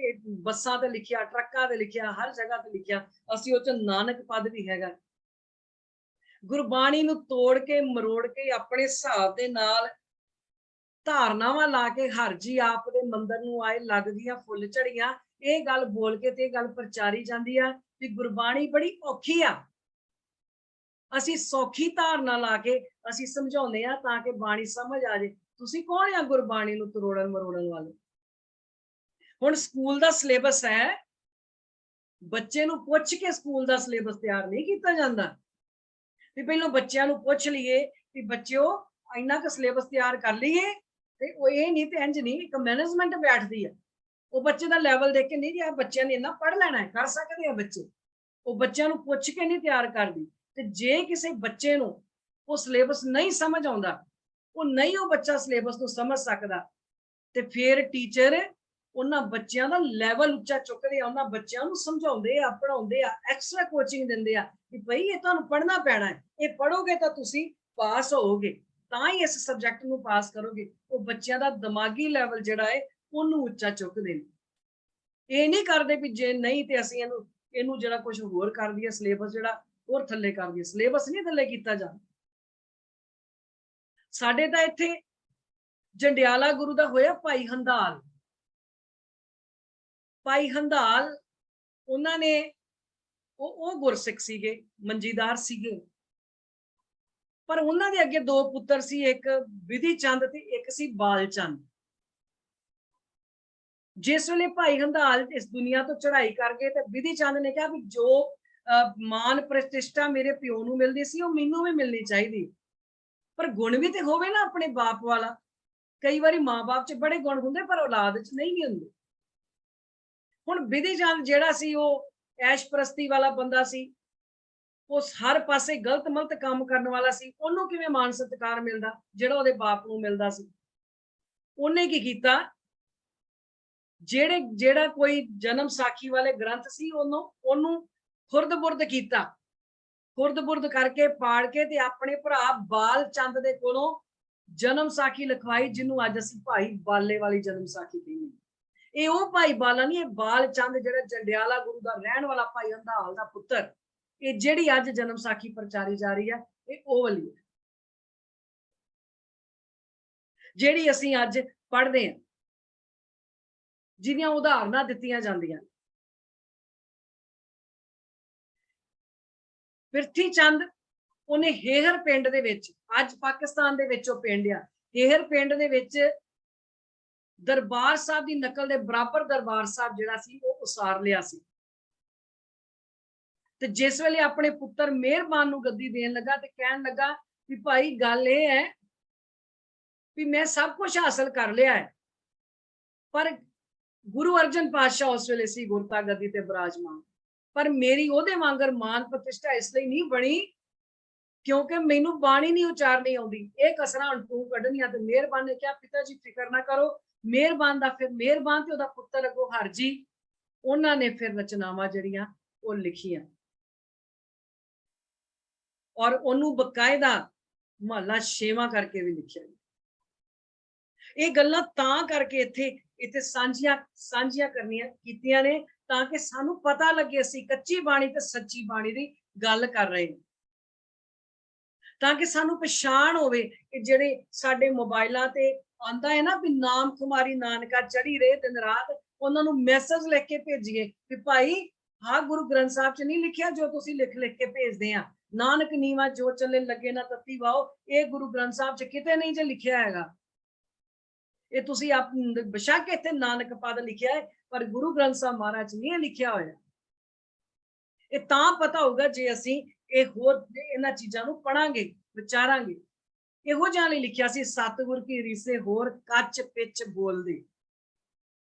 ਬੱਸਾਂ ਤੇ ਲਿਖਿਆ, ਟਰੱਕਾਂ ਤੇ ਲਿਖਿਆ, ਹਰ ਜਗ੍ਹਾ ਤੇ ਲਿਖਿਆ, ਅਸੀਂ ਉਹ 'ਚ ਨਾਨਕ ਪਦ ਵੀ ਹੈਗਾ। ਗੁਰਬਾਣੀ ਨੂੰ ਤੋੜ ਕੇ ਮਰੋੜ ਕੇ ਆਪਣੇ ਹਿਸਾਬ ਦੇ ਨਾਲ ਧਾਰਨਾਵਾਂ ਲਾ ਕੇ ਹਰ ਜੀ ਆਪ ਦੇ ਮੰਦਰ ਨੂੰ ਆਏ, ਲੱਗਦੀਆਂ ਫੁੱਲ ਝੜੀਆਂ, ਇਹ ਗੱਲ ਬੋਲ ਕੇ ਤੇ ਇਹ ਗੱਲ ਪ੍ਰਚਾਰੀ ਜਾਂਦੀ ਆ ਵੀ ਗੁਰਬਾਣੀ ਬੜੀ ਔਖੀ ਆ। ਅਸੀਂ ਸੌਖੀ ਧਾਰਨਾ ਲਾ ਕੇ ਅਸੀਂ ਸਮਝਾਉਂਦੇ ਆ ਤਾਂ ਕਿ ਬਾਣੀ ਸਮਝ ਆ ਜੇ। ਤੁਸੀਂ ਕੌਣ ਆ ਗੁਰਬਾਣੀ ਨੂੰ ਤਰੋੜਨ ਮਰੋੜਨ ਵਾਲੇ? ਹੁਣ ਸਕੂਲ ਦਾ ਸਿਲੇਬਸ ਹੈ, ਬੱਚੇ ਨੂੰ ਪੁੱਛ ਕੇ ਸਕੂਲ ਦਾ ਸਿਲੇਬਸ ਤਿਆਰ ਨਹੀਂ ਕੀਤਾ ਜਾਂਦਾ ਵੀ ਪਹਿਲਾਂ ਬੱਚਿਆਂ ਨੂੰ ਪੁੱਛ ਲਈਏ ਵੀ ਬੱਚਿਓ ਇੰਨਾ ਕੁ ਸਿਲੇਬਸ ਤਿਆਰ ਕਰ ਲਈਏ। ਤੇ ਉਹ ਇਹ ਨਹੀਂ ਤੇ ਇੰਜ ਨਹੀਂ, ਇੱਕ ਮੈਨੇਜਮੈਂਟ ਬੈਠਦੀ ਆ, ਉਹ ਬੱਚੇ ਦਾ ਲੈਵਲ ਦੇਖ ਕੇ ਨਹੀਂ ਜੀ ਆ ਬੱਚਿਆਂ ਨੇ ਇੰਨਾ ਪੜ੍ਹ ਲੈਣਾ ਹੈ, ਕਰ ਸਕਦੇ ਆ ਬੱਚੇ, ਉਹ ਬੱਚਿਆਂ ਨੂੰ ਪੁੱਛ ਕੇ ਨਹੀਂ ਤਿਆਰ ਕਰਦੀ। ਤੇ ਜੇ ਕਿਸੇ ਬੱਚੇ ਨੂੰ ਉਹ ਸਿਲੇਬਸ ਨਹੀਂ ਸਮਝ ਆਉਂਦਾ, ਉਹ ਬੱਚਾ ਸਿਲੇਬਸ ਨੂੰ ਸਮਝ ਸਕਦਾ, ਤੇ ਫਿਰ ਟੀਚਰ ਉਹਨਾਂ ਬੱਚਿਆਂ ਦਾ ਲੈਵਲ ਉੱਚਾ ਚੁੱਕਦੇ ਆ, ਉਹਨਾਂ ਬੱਚਿਆਂ ਨੂੰ ਸਮਝਾਉਂਦੇ ਆ, ਪੜ੍ਹਾਉਂਦੇ ਆ, ਐਕਸਟਰਾ ਕੋਚਿੰਗ ਦਿੰਦੇ ਆ ਕਿ ਭਈ ਇਹ ਤੁਹਾਨੂੰ ਪੜ੍ਹਨਾ ਪੈਣਾ ਹੈ, ਇਹ ਪੜ੍ਹੋਗੇ ਤਾਂ ਤੁਸੀਂ ਪਾਸ ਹੋਵੋਗੇ, ਤਾਂ ਹੀ ਇਸ ਸਬਜੈਕਟ ਨੂੰ ਪਾਸ ਕਰੋਗੇ। ਉਹ ਬੱਚਿਆਂ ਦਾ ਦਿਮਾਗੀ ਲੈਵਲ ਜਿਹੜਾ ਹੈ ਉਹਨੂੰ ਉੱਚਾ ਚੁੱਕਦੇ ਨੇ। ਇਹ ਨਹੀਂ ਕਰਦੇ ਵੀ ਜੇ ਨਹੀਂ ਤੇ ਅਸੀਂ ਇਹਨੂੰ ਜਿਹੜਾ ਕੁਝ ਹੋਰ ਕਰ ਦਈਏ, ਸਿਲੇਬਸ ਜਿਹੜਾ ਹੋਰ ਥੱਲੇ ਕਰ ਦਈਏ, ਸਿਲੇਬਸ ਨਹੀਂ ਥੱਲੇ ਕੀਤਾ ਜਾਂਦਾ। ਸਾਡੇ ਤਾਂ ਇੱਥੇ ਜੰਡਿਆਲਾ ਗੁਰੂ ਦਾ ਹੋਇਆ ਭਾਈ ਹੰਦਾਲ। ਭਾਈ ਹੰਦਾਲ ਉਹਨਾਂ ਨੇ ਉਹ ਗੁਰਸਿੱਖ ਸੀਗੇ, ਮੰਜੀਦਾਰ ਸੀਗੇ, ਪਰ ਉਹਨਾਂ ਦੇ ਅੱਗੇ ਦੋ ਪੁੱਤਰ ਸੀ, ਇੱਕ ਵਿਧੀ ਚੰਦ ਤੇ ਇੱਕ ਸੀ ਬਾਲ ਚੰਦ। ਜਿਸ ਵੇਲੇ ਭਾਈ ਹੰਦਾਲ ਇਸ ਦੁਨੀਆ ਤੋਂ ਚੜ੍ਹਾਈ ਕਰ ਗਏ ਤੇ ਵਿਧੀ ਚੰਦ ਨੇ ਕਿਹਾ ਵੀ ਜੋ ਮਾਨ ਪ੍ਰਤਿਸ਼ਠਾ ਮੇਰੇ ਪਿਓ ਨੂੰ ਮਿਲਦੀ ਸੀ ਉਹ ਮੈਨੂੰ ਵੀ ਮਿਲਣੀ ਚਾਹੀਦੀ, ਪਰ ਗੁਣ ਵੀ ਤੇ ਹੋਵੇ ਨਾ ਆਪਣੇ ਬਾਪ ਵਾਲਾ। ਕਈ ਵਾਰੀ ਮਾਂ-ਬਾਪ 'ਚ ਬੜੇ ਗੁਣ ਹੁੰਦੇ ਪਰ ਔਲਾਦ 'ਚ ਨਹੀਂ ਵੀ ਹੁੰਦੇ। ਹੁਣ ਵਿਧੀ ਚੰਦ ਜਿਹੜਾ ਸੀ ਉਹ ਐਸ਼ਪ੍ਰਸਤੀ ਵਾਲਾ ਬੰਦਾ ਸੀ, ਉਹ ਹਰ ਪਾਸੇ ਗਲਤ ਮਲਤ ਕੰਮ ਕਰਨ ਵਾਲਾ ਸੀ। ਉਹਨੂੰ ਕਿਵੇਂ ਮਾਨ ਸਤਿਕਾਰ ਮਿਲਦਾ ਜਿਹੜਾ ਉਹਦੇ ਬਾਪ ਨੂੰ ਮਿਲਦਾ ਸੀ? ਉਹਨੇ ਕੀ ਕੀਤਾ, ਜਿਹੜਾ ਕੋਈ ਜਨਮ ਸਾਖੀ ਵਾਲੇ ਗ੍ਰੰਥ ਸੀ ਉਹਨੂੰ ਖੁਰਦ-ਬੁਰਦ ਕੀਤਾ, ਖੁਰਦ-ਬੁਰਦ ਕਰਕੇ ਪਾੜ ਕੇ ਤੇ ਆਪਣੇ ਭਰਾ ਬਾਲ ਚੰਦ ਦੇ ਕੋਲੋਂ ਜਨਮ ਸਾਖੀ ਲਿਖਵਾਈ, ਜਿਹਨੂੰ ਅੱਜ ਅਸੀਂ ਭਾਈ ਬਾਲੇ ਵਾਲੀ ਜਨਮ ਸਾਖੀ ਕਹਿੰਦੇ। ਇਹ ਉਹ ਭਾਈ ਬਾਲਾ ਨਹੀਂ, ਇਹ ਬਾਲ ਚੰਦ ਜਿਹੜਾ ਜੰਡਿਆਲਾ ਗੁਰੂ ਦਾ ਰਹਿਣ ਵਾਲਾ ਭਾਈ ਹੰਦਾਲ ਦਾ ਪੁੱਤਰ। ਇਹ ਜਿਹੜੀ ਅੱਜ ਜਨਮ ਸਾਖੀ ਪ੍ਰਚਾਰੀ ਜਾ ਰਹੀ ਹੈ, ਇਹ ਉਹ ਵਾਲੀ ਹੈ ਜਿਹੜੀ ਅਸੀਂ ਅੱਜ ਪੜ੍ਹਦੇ ਹਾਂ, ਜਿਹਦੀਆਂ ਉਦਾਹਰਨਾਂ ਦਿੱਤੀਆਂ ਜਾਂਦੀਆਂ। ਪ੍ਰਿਥੀ ਚੰਦ ਉਹਨੇ ਹੇਹਰ ਪਿੰਡ ਦੇ ਵਿੱਚ, ਅੱਜ ਪਾਕਿਸਤਾਨ ਦੇ ਵਿੱਚ ਉਹ ਪਿੰਡ ਆ, ਹੇਹਰ ਪਿੰਡ ਦੇ ਵਿੱਚ ਦਰਬਾਰ ਸਾਹਿਬ ਦੀ ਨਕਲ ਦੇ ਬਰਾਬਰ ਦਰਬਾਰ ਸਾਹਿਬ ਜਿਹੜਾ ਸੀ ਉਹ ਉਸਾਰ ਲਿਆ ਸੀ। ਤੇ ਜਿਸ ਵੇਲੇ ਆਪਣੇ ਪੁੱਤਰ ਮਿਹਰਬਾਨ ਨੂੰ ਗੱਦੀ ਦੇਣ ਲੱਗਾ ਤੇ ਕਹਿਣ ਲੱਗਾ ਵੀ ਭਾਈ ਗੱਲ ਇਹ ਹੈ ਵੀ ਮੈਂ ਸਭ ਕੁਝ ਹਾਸਲ ਕਰ ਲਿਆ ਹੈ, ਪਰ ਗੁਰੂ ਅਰਜਨ ਪਾਤਸ਼ਾਹ ਉਸ ਵੇਲੇ ਸੀ ਗੁਰਤਾ ਗੱਦੀ ਤੇ ਬਿਰਾਜਮਾਨ, ਪਰ ਮੇਰੀ ਉਹਦੇ ਵਾਂਗਰ ਮਾਨ ਪ੍ਰਤਿਸ਼ਠਾ ਇਸ ਲਈ ਨਹੀਂ ਬਣੀ ਕਿਉਂਕਿ ਮੈਨੂੰ ਬਾਣੀ ਨਹੀਂ ਉਚਾਰਨੀ ਆਉਂਦੀ। ਇਹ ਕਸਰਾਂ ਹੁਣ ਤੂੰ ਕੱਢਣੀਆਂ। ਤੇ ਮਿਹਰਬਾਨ ਨੇ ਕਿਹਾ ਪਿਤਾ ਜੀ ਫਿਕਰ ਨਾ ਕਰੋ। ਮਿਹਰਬਾਨ ਦਾ ਫਿਰ ਮਿਹਰਬਾਨ ਤੇ ਉਹਦਾ ਪੁੱਤਰ ਅੱਗੋਂ ਹਰਜੀ, ਉਹਨਾਂ ਨੇ ਫਿਰ ਰਚਨਾਵਾਂ ਜਿਹੜੀਆਂ ਉਹ ਲਿਖੀਆਂ ਔਰ ਉਹਨੂੰ ਬਕਾਇਦਾ ਮਹੱਲਾ 6ਵਾਂ ਕਰਕੇ ਵੀ ਲਿਖਿਆ। ਇਹ ਗੱਲਾਂ ਤਾਂ ਕਰਕੇ ਇੱਥੇ ਸਾਂਝੀਆਂ ਕਰਨੀਆਂ ਕੀਤੀਆਂ ਨੇ ਤਾਂ ਕਿ ਸਾਨੂੰ ਪਤਾ ਲੱਗੇ ਅਸੀਂ ਕੱਚੀ ਬਾਣੀ ਤੇ ਸੱਚੀ ਬਾਣੀ ਦੀ ਗੱਲ ਕਰ ਰਹੇ ਹਾਂ, ਤਾਂ ਕਿ ਸਾਨੂੰ ਪਛਾਣ ਹੋਵੇ ਕਿ ਜਿਹੜੇ ਸਾਡੇ ਮੋਬਾਈਲਾਂ ਤੇ ਆਂਦਾ ਹੈ ਨਾ ਵੀ ਨਾਮ ਕੁਮਾਰੀ ਨਾਨਕਾ ਚੜੀ ਰਹੇ ਦਿਨ ਰਾਤ, ਉਹਨਾਂ ਨੂੰ ਮੈਸੇਜ ਲਿਖ ਕੇ ਭੇਜੀਏ ਕਿ ਭਾਈ ਹਾਂ ਗੁਰੂ ਗ੍ਰੰਥ ਸਾਹਿਬ 'ਚ ਨਹੀਂ ਲਿਖਿਆ ਜੋ ਤੁਸੀਂ ਲਿਖ ਕੇ ਭੇਜਦੇ ਆ, ਨਾਨਕ ਨੀਵਾ ਜੋ ਚੱਲੇ ਲੱਗੇ ਨਾ ਤੱਤੀ ਵਾਓ, ਇਹ ਗੁਰੂ ਗ੍ਰੰਥ ਸਾਹਿਬ 'ਚ ਕਿਤੇ ਨਹੀਂ ਜੇ ਲਿਖਿਆ ਹੈਗਾ। ਇਹ ਤੁਸੀਂ ਆਪ ਬੇਸ਼ੱਕ ਇੱਥੇ ਨਾਨਕ ਪਦ ਲਿਖਿਆ ਹੈ ਪਰ ਗੁਰੂ ਗ੍ਰੰਥ ਸਾਹਿਬ ਮਹਾਰਾਜ 'ਚ ਨਹੀਂ ਲਿਖਿਆ ਹੋਇਆ। ਇਹ ਤਾਂ ਪਤਾ ਹੋਊਗਾ ਜੇ ਅਸੀਂ ਇਹ ਹੋਰ ਇਹਨਾਂ ਚੀਜ਼ਾਂ ਨੂੰ ਪੜਾਂਗੇ, ਵਿਚਾਰਾਂਗੇ। ਇਹੋ ਜਿਹਾ ਲਈ ਲਿਖਿਆ ਸੀ ਸਤਿਗੁਰ ਕੀ ਰੀਸੇ ਹੋਰ ਕੱਚ ਪਿੱਚ ਬੋਲਦੇ।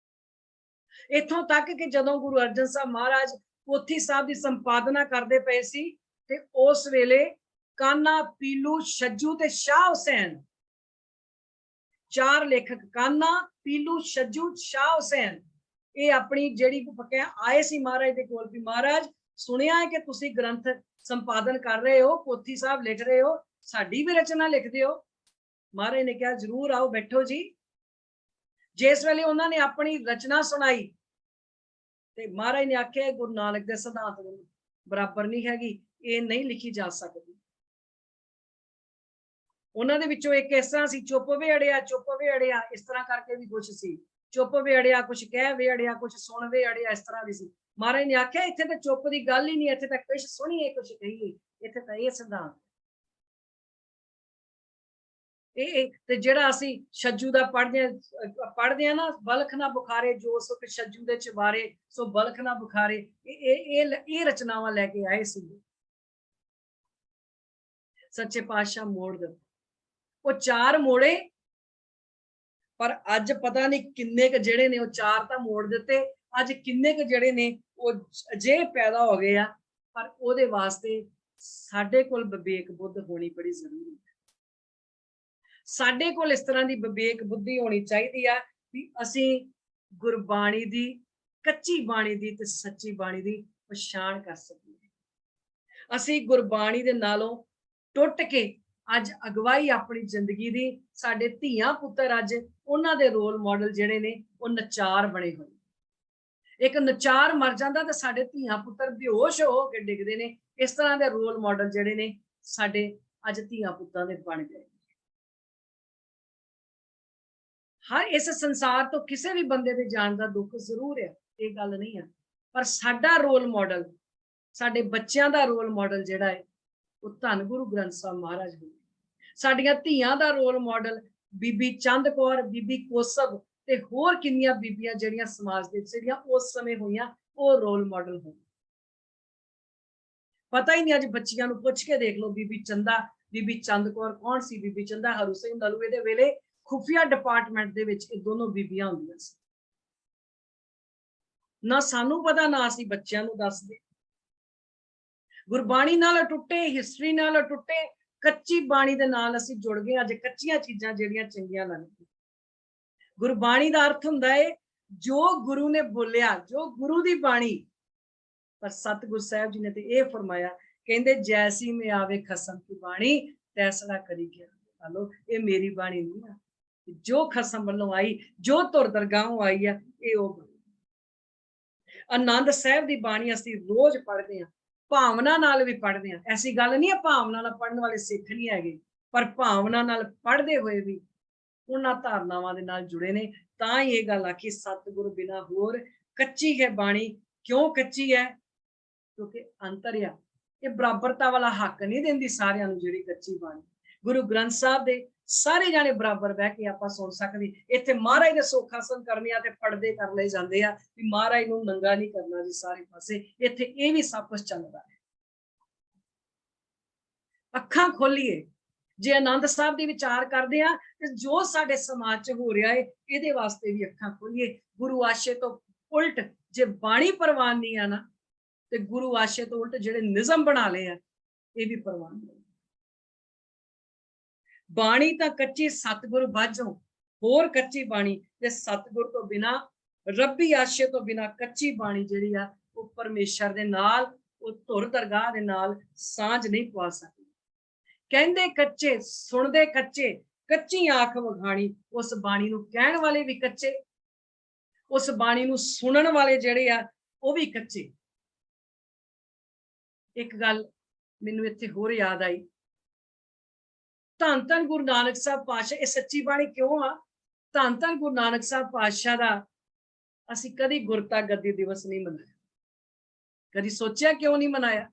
ਇੱਥੋਂ ਤੱਕ ਕਿ ਜਦੋਂ ਗੁਰੂ ਅਰਜਨ ਸਾਹਿਬ ਮਹਾਰਾਜ ਪੋਥੀ ਸਾਹਿਬ ਦੀ ਸੰਪਾਦਨਾ ਕਰਦੇ ਪਏ ਸੀ ਤੇ ਉਸ ਵੇਲੇ ਕਾਨਾ, ਪੀਲੂ, ਛੱਜੂ ਤੇ ਸ਼ਾਹ ਹੁਸੈਨ, ਚਾਰ ਲੇਖਕ ਕਾਨਾ, ਪੀਲੂ, ਛੱਜੂ, ਸ਼ਾਹ ਹੁਸੈਨ, ਇਹ ਆਪਣੀ ਜਿਹੜੀ ਪੱਕਿਆ ਆਏ ਸੀ ਮਹਾਰਾਜ ਦੇ ਕੋਲ ਵੀ ਮਹਾਰਾਜ ਸੁਣਿਆ ਹੈ ਕਿ ਤੁਸੀਂ ਗ੍ਰੰਥ ਸੰਪਾਦਨ ਕਰ ਰਹੇ ਹੋ, ਪੋਥੀ ਸਾਹਿਬ ਲਿਖ ਰਹੇ ਹੋ, ਸਾਡੀ ਵੀ ਰਚਨਾ ਲਿਖ ਦਿਓ। ਮਹਾਰਾਜ ਨੇ ਕਿਹਾ ਜ਼ਰੂਰ ਆਓ, ਬੈਠੋ ਜੀ। ਜਿਸ ਵੇਲੇ ਉਹਨਾਂ ਨੇ ਆਪਣੀ ਰਚਨਾ ਸੁਣਾਈ ਤੇ ਮਹਾਰਾਜ ਨੇ ਆਖਿਆ ਗੁਰੂ ਨਾਨਕ ਦੇ ਸਿਧਾਂਤ ਦੇ ਬਰਾਬਰ ਨਹੀਂ ਹੈਗੀ, ਇਹ ਨਹੀਂ ਲਿਖੀ ਜਾ ਸਕਦੀ। ਉਹਨਾਂ ਦੇ ਵਿੱਚੋਂ ਇੱਕ ਇਸ ਤਰ੍ਹਾਂ ਸੀ, ਚੁੱਪ ਵੇ ਅੜਿਆ, ਚੁੱਪ ਵੇ ਅੜਿਆ, ਇਸ ਤਰ੍ਹਾਂ ਕਰਕੇ ਵੀ ਕੁਛ ਸੀ, ਚੁੱਪ ਵੇ ਅੜਿਆ, ਕੁਛ ਕਹਿ ਵੇ ਅੜਿਆ, ਕੁਛ ਸੁਣ ਵੇ ਅੜਿਆ, ਇਸ ਤਰ੍ਹਾਂ ਦੀ ਸੀ। ਮਹਾਰਾਜ ਨੇ ਆਖਿਆ ਇੱਥੇ ਤਾਂ ਚੁੱਪ ਦੀ ਗੱਲ ਹੀ ਨਹੀਂ, ਇੱਥੇ ਤਾਂ ਕੁਛ ਸੁਣੀਏ ਕੁਛ ਕਹੀਏ, ਇੱਥੇ ਤਾਂ ਇਹ ਸਿਧਾਂਤ। ਇਹ ਤੇ ਜਿਹੜਾ ਅਸੀਂ ਛੱਜੂ ਦਾ ਪੜ੍ਹਦੇ ਆ ਨਾ, ਬਲਖ ਨਾ ਬੁਖਾਰੇ ਜੋ ਸੁਖ ਛੱਜੂ ਦੇ ਚਵਾਰੇ, ਸੋ ਬਲਖ ਨਾ ਬੁਖਾਰੇ, ਇਹ ਰਚਨਾਵਾਂ ਲੈ ਕੇ ਆਏ ਸੀ ਸੱਚੇ ਪਾਤਸ਼ਾਹ ਮੋੜ ਦੇ। ਉਹ ਚਾਰ ਮੋੜੇ ਪਰ ਅੱਜ ਪਤਾ ਨਹੀਂ ਕਿੰਨੇ ਕ ਜਿਹੜੇ ਨੇ ਉਹ ਚਾਰ ਤਾਂ ਮੋੜ ਦਿੱਤੇ, ਅੱਜ ਕਿੰਨੇ ਕ ਜਿਹੜੇ ਨੇ ਉਹ ਅਜੇ ਪੈਦਾ ਹੋ ਗਏ ਆ। ਪਰ ਉਹਦੇ ਵਾਸਤੇ ਸਾਡੇ ਕੋਲ ਵਿਵੇਕ ਬੁੱਧ ਹੋਣੀ ਬੜੀ ਜ਼ਰੂਰੀ ਹੈ। ਸਾਡੇ ਕੋਲ ਇਸ ਤਰ੍ਹਾਂ ਦੀ ਵਿਵੇਕ ਬੁੱਧੀ ਹੋਣੀ ਚਾਹੀਦੀ ਆ ਵੀ ਅਸੀਂ ਗੁਰਬਾਣੀ ਦੀ, ਕੱਚੀ ਬਾਣੀ ਦੀ ਤੇ ਸੱਚੀ ਬਾਣੀ ਦੀ ਪਛਾਣ ਕਰ ਸਕੀਏ। ਅਸੀਂ ਗੁਰਬਾਣੀ ਦੇ ਨਾਲੋਂ ਟੁੱਟ ਕੇ ਅੱਜ ਅਗਵਾਈ ਆਪਣੀ ਜ਼ਿੰਦਗੀ ਦੀ, ਸਾਡੇ ਧੀਆਂ ਪੁੱਤਰ ਅੱਜ ਉਹਨਾਂ ਦੇ ਰੋਲ ਮਾਡਲ ਜਿਹੜੇ ਨੇ ਉਹ ਨਚਾਰ ਬਣੇ ਹੋਏ। ਇੱਕ ਨਚਾਰ ਮਰ ਜਾਂਦਾ ਤੇ ਸਾਡੇ ਧੀਆਂ ਪੁੱਤਰ ਬੇਹੋਸ਼ ਹੋ ਕੇ ਡਿੱਗਦੇ ਨੇ, इस तरह के रोल मॉडल जिहड़े ने साडे अज धीआं पुत्तां दे बन गए। हर इस संसार तो किसी भी बंदे दे जान का दुख जरूर है, ये गल नहीं है, पर साडा रोल मॉडल, साडे बच्चों का रोल मॉडल जिहड़ा है वो धन गुरु ग्रंथ साहब महाराज होवे। साडियां धीआं दा रोल मॉडल बीबी चंद कौर, बीबी कोसब ते होर किन्नियां बीबियां जिहड़ियां समाज दे जिहड़ियां उस समय होईयां वो रोल मॉडल होण। पता ही नहीं, अज बच्चियां नूं पुछ के देख लो, बीबी चंदा, बीबी चंद कौर कौन सी? बीबी चंदा हरू सिंह नलूए दे वेले खुफिया डिपार्टमेंट दे विच ये दोनों बीबियां हुंदियां सी। ना सानू पता, ना असीं बच्चियां नूं दसदे। गुरबाणी नाल टुटे, हिस्टरी नाल टुटे, कच्ची बाणी दे नाल असीं जुड़ गए। अज कच्चियां चीज़ां जिहड़ियां चंगियां लगदियां। गुरबाणी दा अर्थ हुंदा है जो गुरु ने बोलिया, जो गुरु दी बाणी। पर सतगुरु साहब जी ने तो यह फरमाया, कहंदे जैसी में आवे खसम की बाणी तैसड़ा करी गया। लो ये मेरी बाणी नहीं है, जो खसम वालों आई, जो तुर दरगाहों आई है, ये वो बाणी। आनंद साहब की बाणी असीं रोज पढ़ते हैं, भावना नाल भी पढ़ते हैं। ऐसी गल नहीं है भावना नाल पढ़ने वाले सिख नहीं है, पर भावना नाल पढ़ते हुए भी उन्हां धारनावां दे नाल जुड़े ने। तां ही ये गल आखी सतगुरु बिना होर कच्ची है बाणी। क्यों कच्ची है? क्योंकि अंतर आ, ये बराबरता वाला हक नहीं देंदी सारियां नूं। जिहड़ी कच्ची बाणी गुरु ग्रंथ साहब दे सारे जाने बराबर बह के आपां सुन सकदे। इत्थे महाराज दे सुख हासन करने आ ते पर्दे कर लए जांदे आ भी महाराज नूं नंगा नहीं करना जी सारे पासे। इत्थे ये भी सब कुछ चलदा है। अखां खोलीए, जे आनंद साहब दी विचार करदे आ ते जो साडे समाज च हो रहा है इहदे वास्ते भी अखां खोलीए। गुरु आशे तो उल्ट जे बाणी परवान नहीं आ ना, ते गुरु आशे तो उल्ट जिहड़े निज़म बना लए आ ये भी परवान नहीं। बाणी तां कच्ची सतगुरु बाझों, होर कच्ची बाणी ते सतगुरु तो बिना, रब्बी आशे तो बिना कच्ची बाणी जिहड़ी आ वो परमेश्वर दे नाल, वो धुर दरगाह दे नाल सांझ नहीं पवा सकदी। कहंदे कच्चे सुनदे कच्चे, कच्ची आंख वखाणी। उस बाणी नूं कहण वाले भी कच्चे, उस बाणी नूं सुनण वाले जिहड़े आ वो भी कच्चे। एक गल मैनूं इत्थे होर याद आई, धन धन गुरु नानक साहब पातशाह, ये सच्ची बाणी क्यों आ? धन धन गुरु नानक साहब पातशाह दा असीं कदी गुरता गद्दी दिवस नहीं मनाया। कदी सोचिया क्यों नहीं मनाया?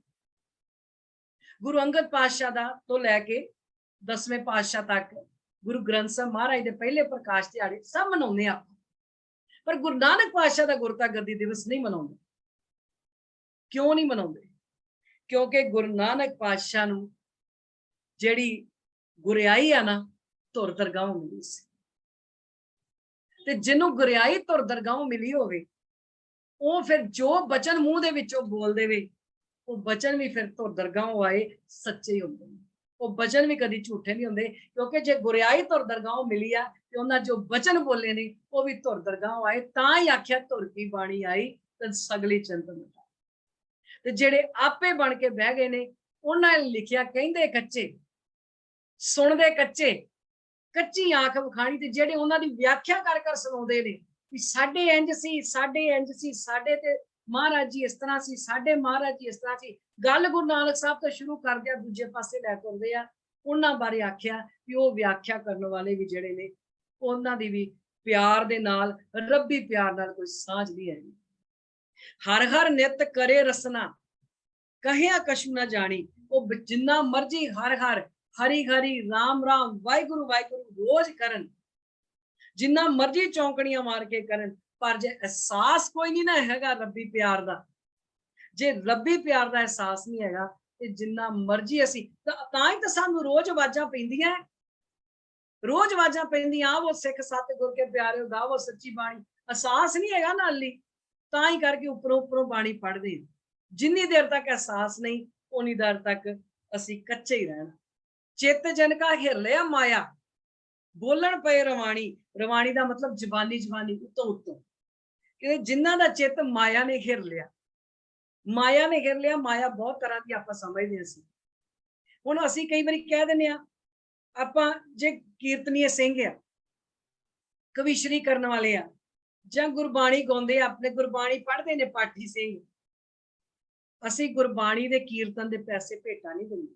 गुरु अंगद पातशाह दा तो लैके 10वें पातशाह तक गुरु ग्रंथ साहब महाराज दे पहले प्रकाश दिहाड़े सब मनाउने आ, पर गुरु नानक पातशाह दा गुरता गद्दी दिवस नहीं मनाउंदे। क्यों नहीं मनाउंदे? क्योंकि गुरु नानक पातशाह नूं जिहड़ी गुरियाई आ ना, धुर दरगाहों मिली सी। ते जिन्हों गुरियाई धुर दरगाहों मिली होवे, वो फिर जो बचन मूँह दे विचों बोल देवे, वो बचन भी फिर धुर दरगाहों आए सच्चे ही हुंदे ने। वो बचन भी कदी झूठे नहीं हुंदे, क्योंकि जे गुरियाई धुर दरगाहों मिली आ ते उन्हां जो बचन बोले ने वो भी धुर दरगाहों आए। तां ही आख्या धुर की बाणी आई ते सगली चिंत मिटाई। ते जिहड़े आपे बन के बह गए ने, उन्हां ने लिखिया, कहंदे कच्चे सुनदे कच्चे, कच्ची आंख वखाणी। ते जिहड़े उन्हां दी व्याख्या कर कर सुणाउंदे ने कि साडे इंज सी, साडे इंज सी, साडे ते महाराज जी इस तरह सी, साडे महाराज जी इस तरह सी। गल गुरु नानक साहब तो शुरू करदे आ दूजे पासे लै के आउंदे आ। उन्हां बारे आख्या कि वो व्याख्या करन वाले भी जिहड़े ने उन्हां दी भी प्यार दे नाल, रब्बी प्यार नाल कोई सांझ नहीं है। हर हर नित करे रसना, कहिया कछु ना जानी। वो जिन्ना मर्जी हर हर, हरी हरी, राम राम, वाहिगुरु वाहिगुरु रोज करन, जिन्ना मर्जी चौंकड़ियां मार के करन, पर जे एहसास कोई नहीं ना हैगा रब्बी प्यार दा, जे रब्बी प्यार दा एहसास नहीं हैगा ते जिन्ना मर्जी असी तां ही तो सानू रोज आवाजां पैंदियां, रोज आवाजां पैंदियां, वो सिख सतगुर के प्यारे गावो सच्ची बाणी। एहसास नहीं हैगा ना अली, तां ही करके उपरों उपरों बाणी पढ़दे। जिन्नी देर तक एहसास नहीं, उन्नी देर तक असी कच्चे ही रहना। चित जनका हिर लिया माया, बोलन पे रवाणी। रवाणी का मतलब जबानी, जबानी उतों उतों, कि जिन्हां दा चित माया ने हिर लिया। माया ने हिर लिया, माया बहुत तरह की आपां समझदे असीं। हुण असीं कई बारी कह दिंदे आ, आपां जे कीर्तनीय सिंह आ, कविश्री करन वाले आ, जां गुरबाणी गाउंदे आ, अपने गुरबाणी पढ़दे ने पाठी सिंह, ਅਸੀਂ ਗੁਰਬਾਣੀ ਦੇ ਕੀਰਤਨ ਦੇ ਪੈਸੇ ਭੇਟਾ ਨਹੀਂ ਦਿੰਦੇ,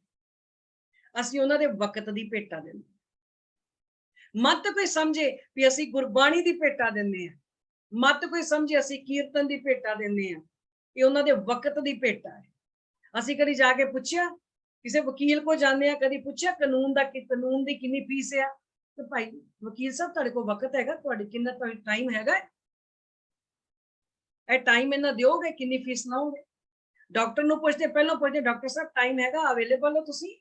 ਅਸੀਂ ਉਹਨਾਂ ਦੇ ਵਕਤ ਦੀ ਭੇਟਾ ਦਿੰਦੇ। ਮਤ ਕੋਈ ਸਮਝੇ ਵੀ ਅਸੀਂ ਗੁਰਬਾਣੀ ਦੀ ਭੇਟਾ ਦਿੰਦੇ ਹਾਂ, ਮਤ ਕੋਈ ਸਮਝੇ ਅਸੀਂ ਕੀਰਤਨ ਦੀ ਭੇਟਾ ਦਿੰਦੇ ਹਾਂ, ਇਹ ਉਹਨਾਂ ਦੇ ਵਕਤ ਦੀ ਭੇਟਾ ਹੈ। ਅਸੀਂ ਕਦੀ ਜਾ ਕੇ ਪੁੱਛਿਆ, ਕਿਸੇ ਵਕੀਲ ਕੋ ਜਾਂਦੇ ਆ, ਕਦੀ ਪੁੱਛਿਆ ਕਾਨੂੰਨ ਦੀ ਕਿੰਨੀ ਫੀਸ ਆ? ਤੇ ਭਾਈ ਵਕੀਲ ਸਾਹਿਬ ਤੁਹਾਡੇ ਕੋਲ ਵਕਤ ਹੈਗਾ, ਤੁਹਾਡੇ ਕਿੰਨਾ ਟਾਈਮ ਹੈਗਾ, ਇਹ ਟਾਈਮ ਇਹਨਾਂ ਦਿਓਗੇ, ਕਿੰਨੀ ਫੀਸ ਲਾਓਗੇ? ਡਾਕਟਰ ਨੂੰ ਪੁੱਛਦੇ, ਪਹਿਲਾਂ ਪੁੱਛਦੇ ਡਾਕਟਰ ਸਾਹਿਬ ਟਾਈਮ ਹੈਗਾ, ਅਵੇਲੇਬਲ ਹੋ ਤੁਸੀਂ?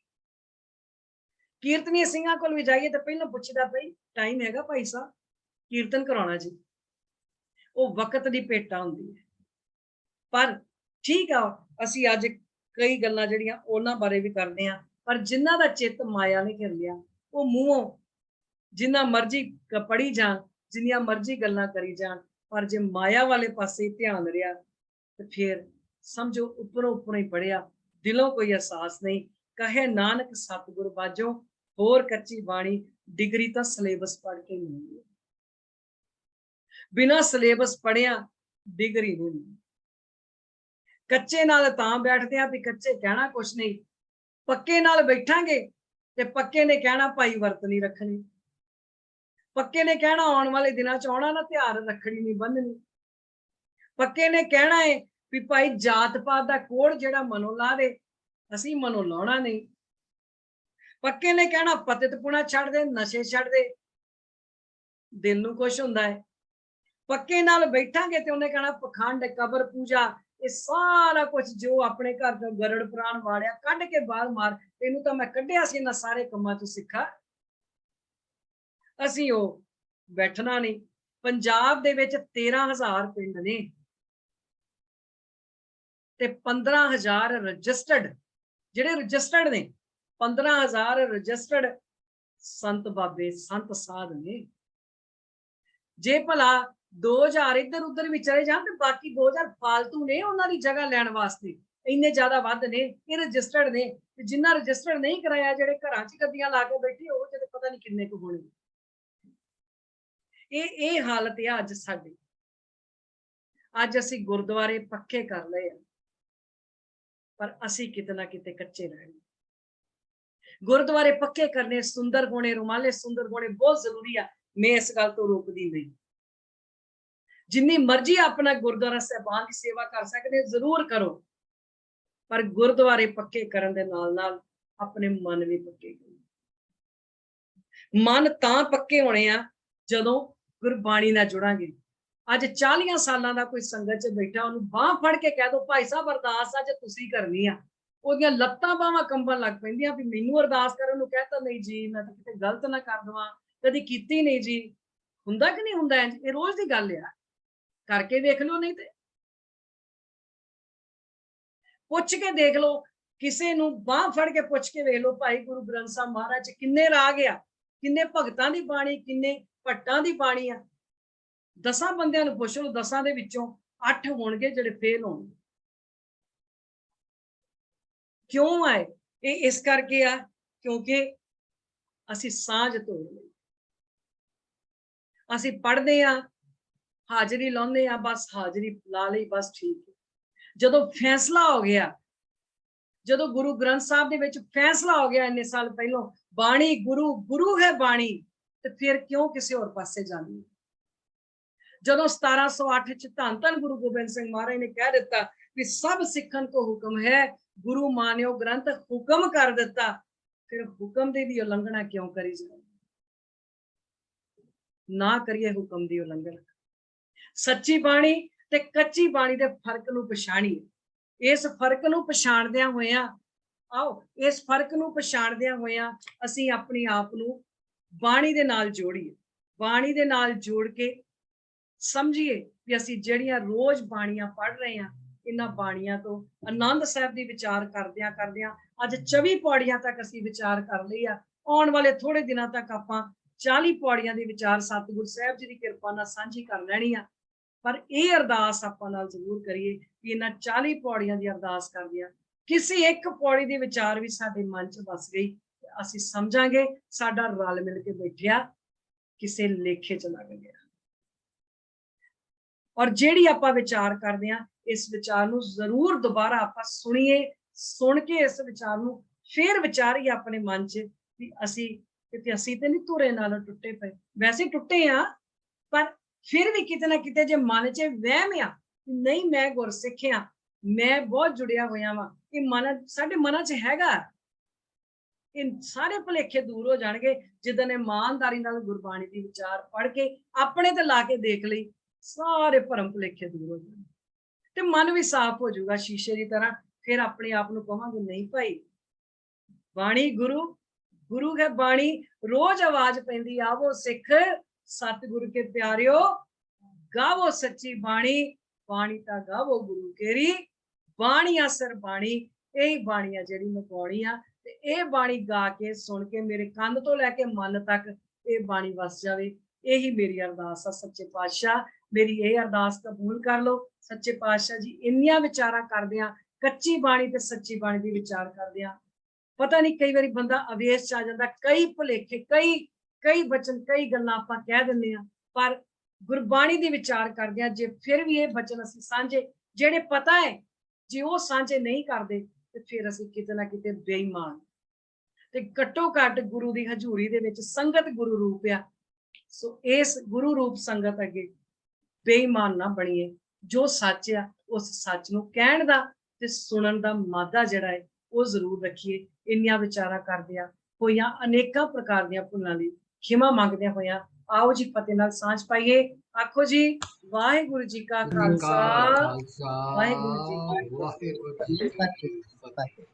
ਕੀਰਤਨੀ ਸਿੰਘਾਂ ਕੋਲ ਵੀ ਜਾਈਏ ਤਾਂ ਪਹਿਲਾਂ ਪੁੱਛਦਾ ਭਾਈ ਟਾਈਮ ਹੈਗਾ ਭਾਈ ਸਾਹਿਬ, ਕੀਰਤਨ ਕਰਾਉਣਾ ਜੀ। ਉਹ ਵਕਤ ਦੀ ਭੇਟਾ ਹੁੰਦੀ ਹੈ। ਪਰ ਠੀਕ ਆ, ਅਸੀਂ ਅੱਜ ਕਈ ਗੱਲਾਂ ਜਿਹੜੀਆਂ ਉਹਨਾਂ ਬਾਰੇ ਵੀ ਕਰਦੇ ਹਾਂ, ਪਰ ਜਿਨ੍ਹਾਂ ਦਾ ਚਿੱਤ ਮਾਇਆ ਨੇ ਘਿਰ ਲਿਆ, ਉਹ ਮੂੰਹੋਂ ਜਿੰਨਾ ਮਰਜ਼ੀ ਪੜੀ ਜਾਣ, ਜਿੰਨੀਆਂ ਮਰਜ਼ੀ ਗੱਲਾਂ ਕਰੀ ਜਾਣ, ਪਰ ਜੇ ਮਾਇਆ ਵਾਲੇ ਪਾਸੇ ਧਿਆਨ ਰਿਹਾ ਤੇ ਫਿਰ ਸਮਝੋ ਉੱਪਰੋਂ ਹੀ ਪੜਿਆ, ਦਿਲੋਂ ਕੋਈ ਅਹਿਸਾਸ ਨਹੀਂ। ਕਹੇ ਨਾਨਕ ਸਤਿਗੁਰ ਬਾਝੋਂ, ਹੋਰ ਕੱਚੀ ਬਾਣੀ, ਡਿਗਰੀ ਤਾਂ ਸਿਲੇਬਸ ਪੜ੍ਹ ਕੇ ਨਹੀਂ ਮਿਲਦੀ, ਬਿਨਾਂ ਸਿਲੇਬਸ ਪੜ੍ਹਿਆ ਡਿਗਰੀ ਨਹੀਂ ਮਿਲਦੀ। ਕੱਚੇ ਨਾਲ ਤਾਂ ਬੈਠਦੇ ਆ ਵੀ ਕੱਚੇ ਕਹਿਣਾ ਕੁਛ ਨਹੀਂ, ਪੱਕੇ ਨਾਲ ਬੈਠਾਂਗੇ ਤੇ ਪੱਕੇ ਨੇ ਕਹਿਣਾ ਭਾਈ ਵਰਤ ਨਹੀਂ ਰੱਖਣੀ, ਪੱਕੇ ਨੇ ਕਹਿਣਾ ਆਉਣ ਵਾਲੇ ਦਿਨਾਂ ਚ ਆਉਣਾ ਨਾ ਤਿਉਹਾਰ, ਰੱਖੜੀ ਨਹੀਂ ਬੰਨਣੀ, ਪੱਕੇ ਨੇ ਕਹਿਣਾ ਹੈ ਵੀ ਭਾਈ ਜਾਤ ਪਾਤ ਦਾ ਕੋੜ ਜਿਹੜਾ ਮਨੋਂ ਲਾ ਦੇ, ਅਸੀਂ ਮਨੋਂ ਲਾਉਣਾ ਨਹੀਂ। ਪੱਕੇ ਨੇ ਕਹਿਣਾ ਪਤਿਤ ਪੁਣਾ ਛੱਡ ਦੇ, ਨਸ਼ੇ ਛੱਡ ਦੇ, ਦਿਲ ਨੂੰ ਕੁਛ ਹੁੰਦਾ ਹੈ। ਪੱਕੇ ਨਾਲ ਬੈਠਾਂਗੇ ਤੇ ਉਹਨੇ ਕਹਿਣਾ ਪਖੰਡ, ਕਬਰ ਪੂਜਾ, ਇਹ ਸਾਰਾ ਕੁਝ ਜੋ ਆਪਣੇ ਘਰ ਤੋਂ ਗਰੜ ਪ੍ਰਾਣ ਵਾੜਿਆ ਕੱਢ ਕੇ ਬਾਹਰ ਮਾਰ, ਤੈਨੂੰ ਤਾਂ ਮੈਂ ਕੱਢਿਆ ਸੀ ਇਹਨਾਂ ਸਾਰੇ ਕੰਮਾਂ ਤੋਂ ਸਿੱਖਾ। ਅਸੀਂ ਉਹ ਬੈਠਣਾ ਨਹੀਂ। ਪੰਜਾਬ ਦੇ ਵਿੱਚ 13,000 ਪਿੰਡ ਨੇ ਤੇ 15,000 ਰਜਿਸਟਰਡ, ਜਿਹੜੇ ਰਜਿਸਟਰਡ ਨੇ, 15,000 ਰਜਿਸਟਰਡ ਸੰਤ ਬਾਬੇ, ਸੰਤ ਸਾਧ ਨੇ। ਜੇ ਭਲਾ 2,000 ਇੱਧਰ ਉੱਧਰ ਵੀ ਚਲੇ ਜਾਣ ਤੇ ਬਾਕੀ 2,000 ਫਾਲਤੂ ਨੇ ਉਹਨਾਂ ਦੀ ਜਗ੍ਹਾ ਲੈਣ ਵਾਸਤੇ, ਇੰਨੇ ਜ਼ਿਆਦਾ ਵੱਧ ਨੇ, ਇਹ ਰਜਿਸਟਰਡ ਨੇ। ਤੇ ਜਿੰਨਾ ਰਜਿਸਟਰਡ ਨਹੀਂ ਕਰਾਇਆ, ਜਿਹੜੇ ਘਰਾਂ 'ਚ ਗੱਦੀਆਂ ਲਾ ਕੇ ਬੈਠੇ, ਉਹ ਜਿਹੜੇ ਪਤਾ ਨਹੀਂ ਕਿੰਨੇ ਕੁ ਹੋਣੇ। ਇਹ ਹਾਲਤ ਹੈ ਅੱਜ ਸਾਡੀ। ਅੱਜ ਅਸੀਂ ਗੁਰਦੁਆਰੇ ਪੱਕੇ ਕਰ ਲਏ ਆ, ਪਰ ਅਸੀਂ ਕਿਤੇ ਨਾ ਕਿਤੇ ਕੱਚੇ ਰਹਿ ਗਏ। ਗੁਰਦੁਆਰੇ ਪੱਕੇ ਕਰਨੇ, ਸੁੰਦਰ ਹੋਣੇ, ਰੁਮਾਲੇ ਸੁੰਦਰ ਹੋਣੇ ਬਹੁਤ ਜ਼ਰੂਰੀ ਆ, ਮੈਂ ਇਸ ਗੱਲ ਤੋਂ ਰੋਕਦੀ ਨਹੀਂ। ਜਿੰਨੀ ਮਰਜ਼ੀ ਆਪਣਾ ਗੁਰਦੁਆਰਾ ਸਾਹਿਬਾਨ ਦੀ ਸੇਵਾ ਕਰ ਸਕਦੇ ਜ਼ਰੂਰ ਕਰੋ, ਪਰ ਗੁਰਦੁਆਰੇ ਪੱਕੇ ਕਰਨ ਦੇ ਨਾਲ ਨਾਲ ਆਪਣੇ ਮਨ ਵੀ ਪੱਕੇ ਕਰੋ। ਮਨ ਤਾਂ ਪੱਕੇ ਹੋਣੇ ਆ ਜਦੋਂ ਗੁਰਬਾਣੀ ਨਾਲ ਜੁੜਾਂਗੇ। ਅੱਜ 40 ਸਾਲਾਂ ਦਾ ਕੋਈ ਸੰਗਤ 'ਚ ਬੈਠਾ, ਉਹਨੂੰ ਬਾਂਹ ਫੜ ਕੇ ਕਹਿ ਦੋ ਭਾਈ ਸਾਹਿਬ ਅਰਦਾਸ ਅੱਜ ਤੁਸੀਂ ਕਰਨੀ ਆ, ਉਹਦੀਆਂ ਲੱਤਾਂ ਬਾਹਾਂ ਕੰਬਣ ਲੱਗ ਪੈਂਦੀਆਂ ਵੀ ਮੈਨੂੰ ਅਰਦਾਸ ਕਰਨ ਨੂੰ ਕਹਿਤਾ, ਨਹੀਂ ਜੀ ਮੈਂ ਤਾਂ ਕਿਤੇ ਗਲਤ ਨਾ ਕਰ ਦਵਾਂ, ਕਦੀ ਕੀਤੀ ਨਹੀਂ ਜੀ। ਹੁੰਦਾ ਕਿ ਨਹੀਂ ਹੁੰਦਾ? ਇਹ ਰੋਜ਼ ਦੀ ਗੱਲ ਆ, ਕਰਕੇ ਦੇਖ ਲਓ, ਨਹੀਂ ਤੇ ਪੁੱਛ ਕੇ ਦੇਖ ਲਓ, ਕਿਸੇ ਨੂੰ ਬਾਂਹ ਫੜ ਕੇ ਪੁੱਛ ਕੇ ਵੇਖ ਲਓ, ਭਾਈ ਗੁਰੂ ਗ੍ਰੰਥ ਸਾਹਿਬ ਮਹਾਰਾਜ ਕਿੰਨੇ ਰਾਗ ਆ, ਕਿੰਨੇ ਭਗਤਾਂ ਦੀ ਬਾਣੀ, ਕਿੰਨੇ ਭੱਟਾਂ ਦੀ ਬਾਣੀ ਆ। 10 ਬੰਦਿਆਂ ਨੂੰ ਪੁੱਛ ਲਓ, 10 ਦੇ ਵਿੱਚੋਂ 8 ਹੋਣਗੇ ਜਿਹੜੇ ਫੇਲ ਹੋਣਗੇ। ਕਿਉਂ ਆਏ? ਇਹ ਇਸ ਕਰਕੇ ਆ ਕਿਉਂਕਿ ਅਸੀਂ ਸਾਂਝ ਤੋੜ ਲਈ। ਅਸੀਂ ਪੜ੍ਹਦੇ ਆ, ਹਾਜ਼ਰੀ ਲਾਉਂਦੇ ਆ, ਬਸ ਹਾਜ਼ਰੀ ਲਾ ਲਈ, ਬਸ ਠੀਕ ਹੈ। ਜਦੋਂ ਫੈਸਲਾ ਹੋ ਗਿਆ, ਜਦੋਂ ਗੁਰੂ ਗ੍ਰੰਥ ਸਾਹਿਬ ਦੇ ਵਿੱਚ ਫੈਸਲਾ ਹੋ ਗਿਆ ਇੰਨੇ ਸਾਲ ਪਹਿਲਾਂ, ਬਾਣੀ ਗੁਰੂ, ਗੁਰੂ ਹੈ ਬਾਣੀ, ਤੇ ਫਿਰ ਕਿਉਂ ਕਿਸੇ ਹੋਰ ਪਾਸੇ ਜਾਣੀ? ਜਦੋਂ 1708 ਚ ਧੰਨ ਧੰਨ ਗੁਰੂ ਗੋਬਿੰਦ ਸਿੰਘ ਮਹਾਰਾਜ ਨੇ ਕਹਿ ਦਿੱਤਾ ਵੀ ਸਭ ਸਿੱਖਣ ਕੋ ਹੁਕਮ ਹੈ, ਗੁਰੂ ਮਾਨਿਓ ਗ੍ਰੰਥ ਹੁਕਮ ਕਰ ਦਿੱਤਾ, ਫਿਰ ਹੁਕਮ ਦੀ ਵੀ ਉਲੰਘਣਾ ਕਿਉਂ ਕਰੀ ਜਾਵੇ? ਨਾ ਕਰੀਏ ਹੁਕਮ ਦੀ ਉਲੰਘਣਾ। ਸੱਚੀ ਬਾਣੀ ਤੇ ਕੱਚੀ ਬਾਣੀ ਦੇ ਫਰਕ ਨੂੰ ਪਛਾਣੀਏ। ਇਸ ਫਰਕ ਨੂੰ ਪਛਾਣਦਿਆਂ ਹੋਇਆਂ, ਆਓ ਇਸ ਫਰਕ ਨੂੰ ਪਛਾਣਦਿਆਂ ਹੋਇਆਂ ਅਸੀਂ ਆਪਣੇ ਆਪ ਨੂੰ ਬਾਣੀ ਦੇ ਨਾਲ ਜੋੜੀਏ। ਬਾਣੀ ਦੇ ਨਾਲ ਜੋੜ ਕੇ ਸਮਝੀਏ ਵੀ ਅਸੀਂ ਜਿਹੜੀਆਂ ਰੋਜ਼ ਬਾਣੀਆਂ ਪੜ੍ਹ ਰਹੇ ਹਾਂ, ਇਹਨਾਂ ਬਾਣੀਆਂ ਤੋਂ ਆਨੰਦ ਸਾਹਿਬ ਦੀ ਵਿਚਾਰ ਕਰਦਿਆਂ ਕਰਦਿਆਂ ਅੱਜ 24 ਪੌੜੀਆਂ ਤੱਕ ਅਸੀਂ ਵਿਚਾਰ ਕਰ ਲਈ ਆ। ਆਉਣ ਵਾਲੇ ਥੋੜੇ ਦਿਨਾਂ ਤੱਕ ਆਪਾਂ 40 ਪੌੜੀਆਂ ਦੇ ਵਿਚਾਰ ਸਤਿਗੁਰੂ ਸਾਹਿਬ ਜੀ ਦੀ ਕਿਰਪਾ ਨਾਲ ਸਾਂਝੀ ਕਰ ਲੈਣੀ ਆ। ਪਰ ਇਹ ਅਰਦਾਸ ਆਪਾਂ ਨਾਲ ਜ਼ਰੂਰ ਕਰੀਏ ਕਿ ਇਹਨਾਂ 40 ਪੌੜੀਆਂ ਦੀ ਅਰਦਾਸ ਕਰਦਿਆਂ ਕਿਸੇ ਇੱਕ ਪੌੜੀ ਦੇ ਵਿਚਾਰ ਵੀ ਸਾਡੇ ਮਨ 'ਚ ਵਸ ਗਈ, ਅਸੀਂ ਸਮਝਾਂਗੇ ਸਾਡਾ ਰਲ ਮਿਲ ਕੇ ਬੈਠਿਆ ਕਿਸੇ ਲੇਖੇ 'ਚ ਲੱਗ ਗਿਆ। ਔਰ ਜਿਹੜੀ ਆਪਾਂ ਵਿਚਾਰ ਕਰਦੇ ਹਾਂ इस विचार ਨੂੰ ਜ਼ਰੂਰ ਦੁਬਾਰਾ ਆਪਾਂ ਸੁਣੀਏ, ਸੁਣ ਕੇ ਇਸ ਵਿਚਾਰ ਨੂੰ ਫੇਰ ਵਿਚਾਰੀਏ ਆਪਣੇ ਮਨ 'ਚ ਵੀ ਅਸੀਂ ਤੇ ਨਹੀਂ ਧੁਰੇ ਨਾਲ ਟੁੱਟੇ ਪਏ, ਵੈਸੇ ਟੁੱਟੇ ਆ, ਪਰ ਫਿਰ ਵੀ ਕਿਤੇ ਨਾ ਕਿਤੇ ਜੇ ਮਨ 'ਚ ਵਹਿਮ ਆ ਨਹੀਂ ਮੈਂ ਗੁਰਸਿੱਖ ਆ, ਮੈਂ ਬਹੁਤ ਜੁੜਿਆ ਹੋਇਆ ਵਾਂ, ਇਹ ਮਨ ਸਾਡੇ ਮਨਾਂ 'ਚ ਹੈਗਾ, ਇਹ ਸਾਰੇ ਭੁਲੇਖੇ ਦੂਰ ਹੋ ਜਾਣਗੇ ਜਿੱਦਾਂ ਇਮਾਨਦਾਰੀ ਨਾਲ ਗੁਰਬਾਣੀ ਦੀ ਵਿਚਾਰ ਪੜ੍ਹ ਕੇ ਆਪਣੇ ਤੇ ਲਾ ਕੇ ਦੇਖ ਲਈ, ਸਾਰੇ ਭਰਮ ਭੁਲੇਖੇ ਦੂਰ ਹੋ ਜਾਣਗੇ ਤੇ ਮਨ ਵੀ ਸਾਫ਼ ਹੋ ਜਾਊਗਾ ਸ਼ੀਸ਼ੇ ਦੀ ਤਰ੍ਹਾਂ। ਫਿਰ ਆਪਣੇ ਆਪ ਨੂੰ ਕਹਾਂਗੇ ਨਹੀਂ ਭਾਈ, ਬਾਣੀ ਗੁਰੂ ਹੈ ਬਾਣੀ, ਰੋਜ਼ ਆਵਾਜ਼ ਪੈਂਦੀ ਆਵੋ ਸਿੱਖ, ਸਤਿਗੁਰ ਕੇ ਪਿਆਰਿਓ ਗਾਵੋ ਸੱਚੀ ਬਾਣੀ, ਬਾਣੀ ਤਾਂ ਗਾਵੋ ਗੁਰੂ ਕੇਰੀ, ਬਾਣੀ ਅਸਰ ਬਾਣੀ, ਇਹੀ ਬਾਣੀ ਆ ਜਿਹੜੀ ਮੈਂ ਗਾਉਣੀ ਆ ਤੇ ਇਹ ਬਾਣੀ ਗਾ ਕੇ ਸੁਣ ਕੇ ਮੇਰੇ ਕੰਨ ਤੋਂ ਲੈ ਕੇ ਮਨ ਤੱਕ ਇਹ ਬਾਣੀ ਵਸ ਜਾਵੇ। ਇਹੀ ਮੇਰੀ ਅਰਦਾਸ ਆ ਸੱਚੇ ਪਾਤਸ਼ਾਹ, ਮੇਰੀ ਇਹ ਅਰਦਾਸ ਕਬੂਲ ਕਰ ਲਓ। ਸੱਚੇ ਪਾਤਸ਼ਾਹ ਜੀ ਇੰਨੀਆਂ ਵਿਚਾਰਾਂ ਕਰਦੇ ਆ, ਕੱਚੀ ਬਾਣੀ ਤੇ ਸੱਚੀ ਬਾਣੀ ਦੀ ਵਿਚਾਰ ਕਰਦੇ ਆ, ਪਤਾ ਨਹੀਂ ਕਈ ਵਾਰੀ ਬੰਦਾ ਅਵੇਸ਼ ਚ ਆ ਜਾਂਦਾ, ਕਈ ਭੁਲੇਖੇ ਕਈ ਬਚਨ ਕਈ ਗੱਲਾਂ ਆਪਾਂ ਕਹਿ ਦਿੰਦੇ ਆ, ਪਰ ਗੁਰਬਾਣੀ ਦੀ ਵਿਚਾਰ ਕਰਦੇ ਆ ਜੇ ਫਿਰ ਵੀ ਇਹ ਬਚਨ ਅਸੀਂ ਸਾਂਝੇ ਜਿਹੜੇ ਪਤਾ ਹੈ ਜੇ ਉਹ ਸਾਂਝੇ ਨਹੀਂ ਕਰਦੇ ਤੇ ਫਿਰ ਅਸੀਂ ਕਿਤੇ ਨਾ ਕਿਤੇ ਬੇਈਮਾਨ, ਤੇ ਘੱਟੋ ਘੱਟ ਗੁਰੂ ਦੀ ਹਜ਼ੂਰੀ ਦੇ ਵਿੱਚ ਸੰਗਤ ਗੁਰੂ ਰੂਪ ਆ, ਸੋ ਇਸ ਗੁਰੂ ਰੂਪ ਸੰਗਤ ਅੱਗੇ ਬੇਈਮਾਨ ਨਾ ਬਣੀਏ, ਜੋ ਸੱਚ ਆ ਉਸ ਸੱਚ ਨੂੰ ਕਹਿਣ ਦਾ ਤੇ ਸੁਣਨ ਦਾ ਮਾਦਾ ਜਿਹੜਾ ਹੈ ਉਹ ਜ਼ਰੂਰ ਰੱਖੀਏ। ਇੰਨੀਆਂ ਵਿਚਾਰਾਂ ਕਰਦਿਆਂ ਹੋਈਆਂ ਅਨੇਕਾਂ ਪ੍ਰਕਾਰ ਦੀਆਂ ਭੁੱਲਾਂ ਲਈ ਖਿਮਾ ਮੰਗਦਿਆਂ ਹੋਇਆਂ ਆਓ ਜੀ ਫਤਿਹ ਨਾਲ ਸਾਂਝ ਪਾਈਏ। ਆਖੋ ਜੀ ਵਾਹਿਗੁਰੂ ਜੀ ਕਾ ਖਾਲਸਾ, ਵਾਹਿਗੁਰੂ ਜੀ ਕੀ ਫਤਿਹ।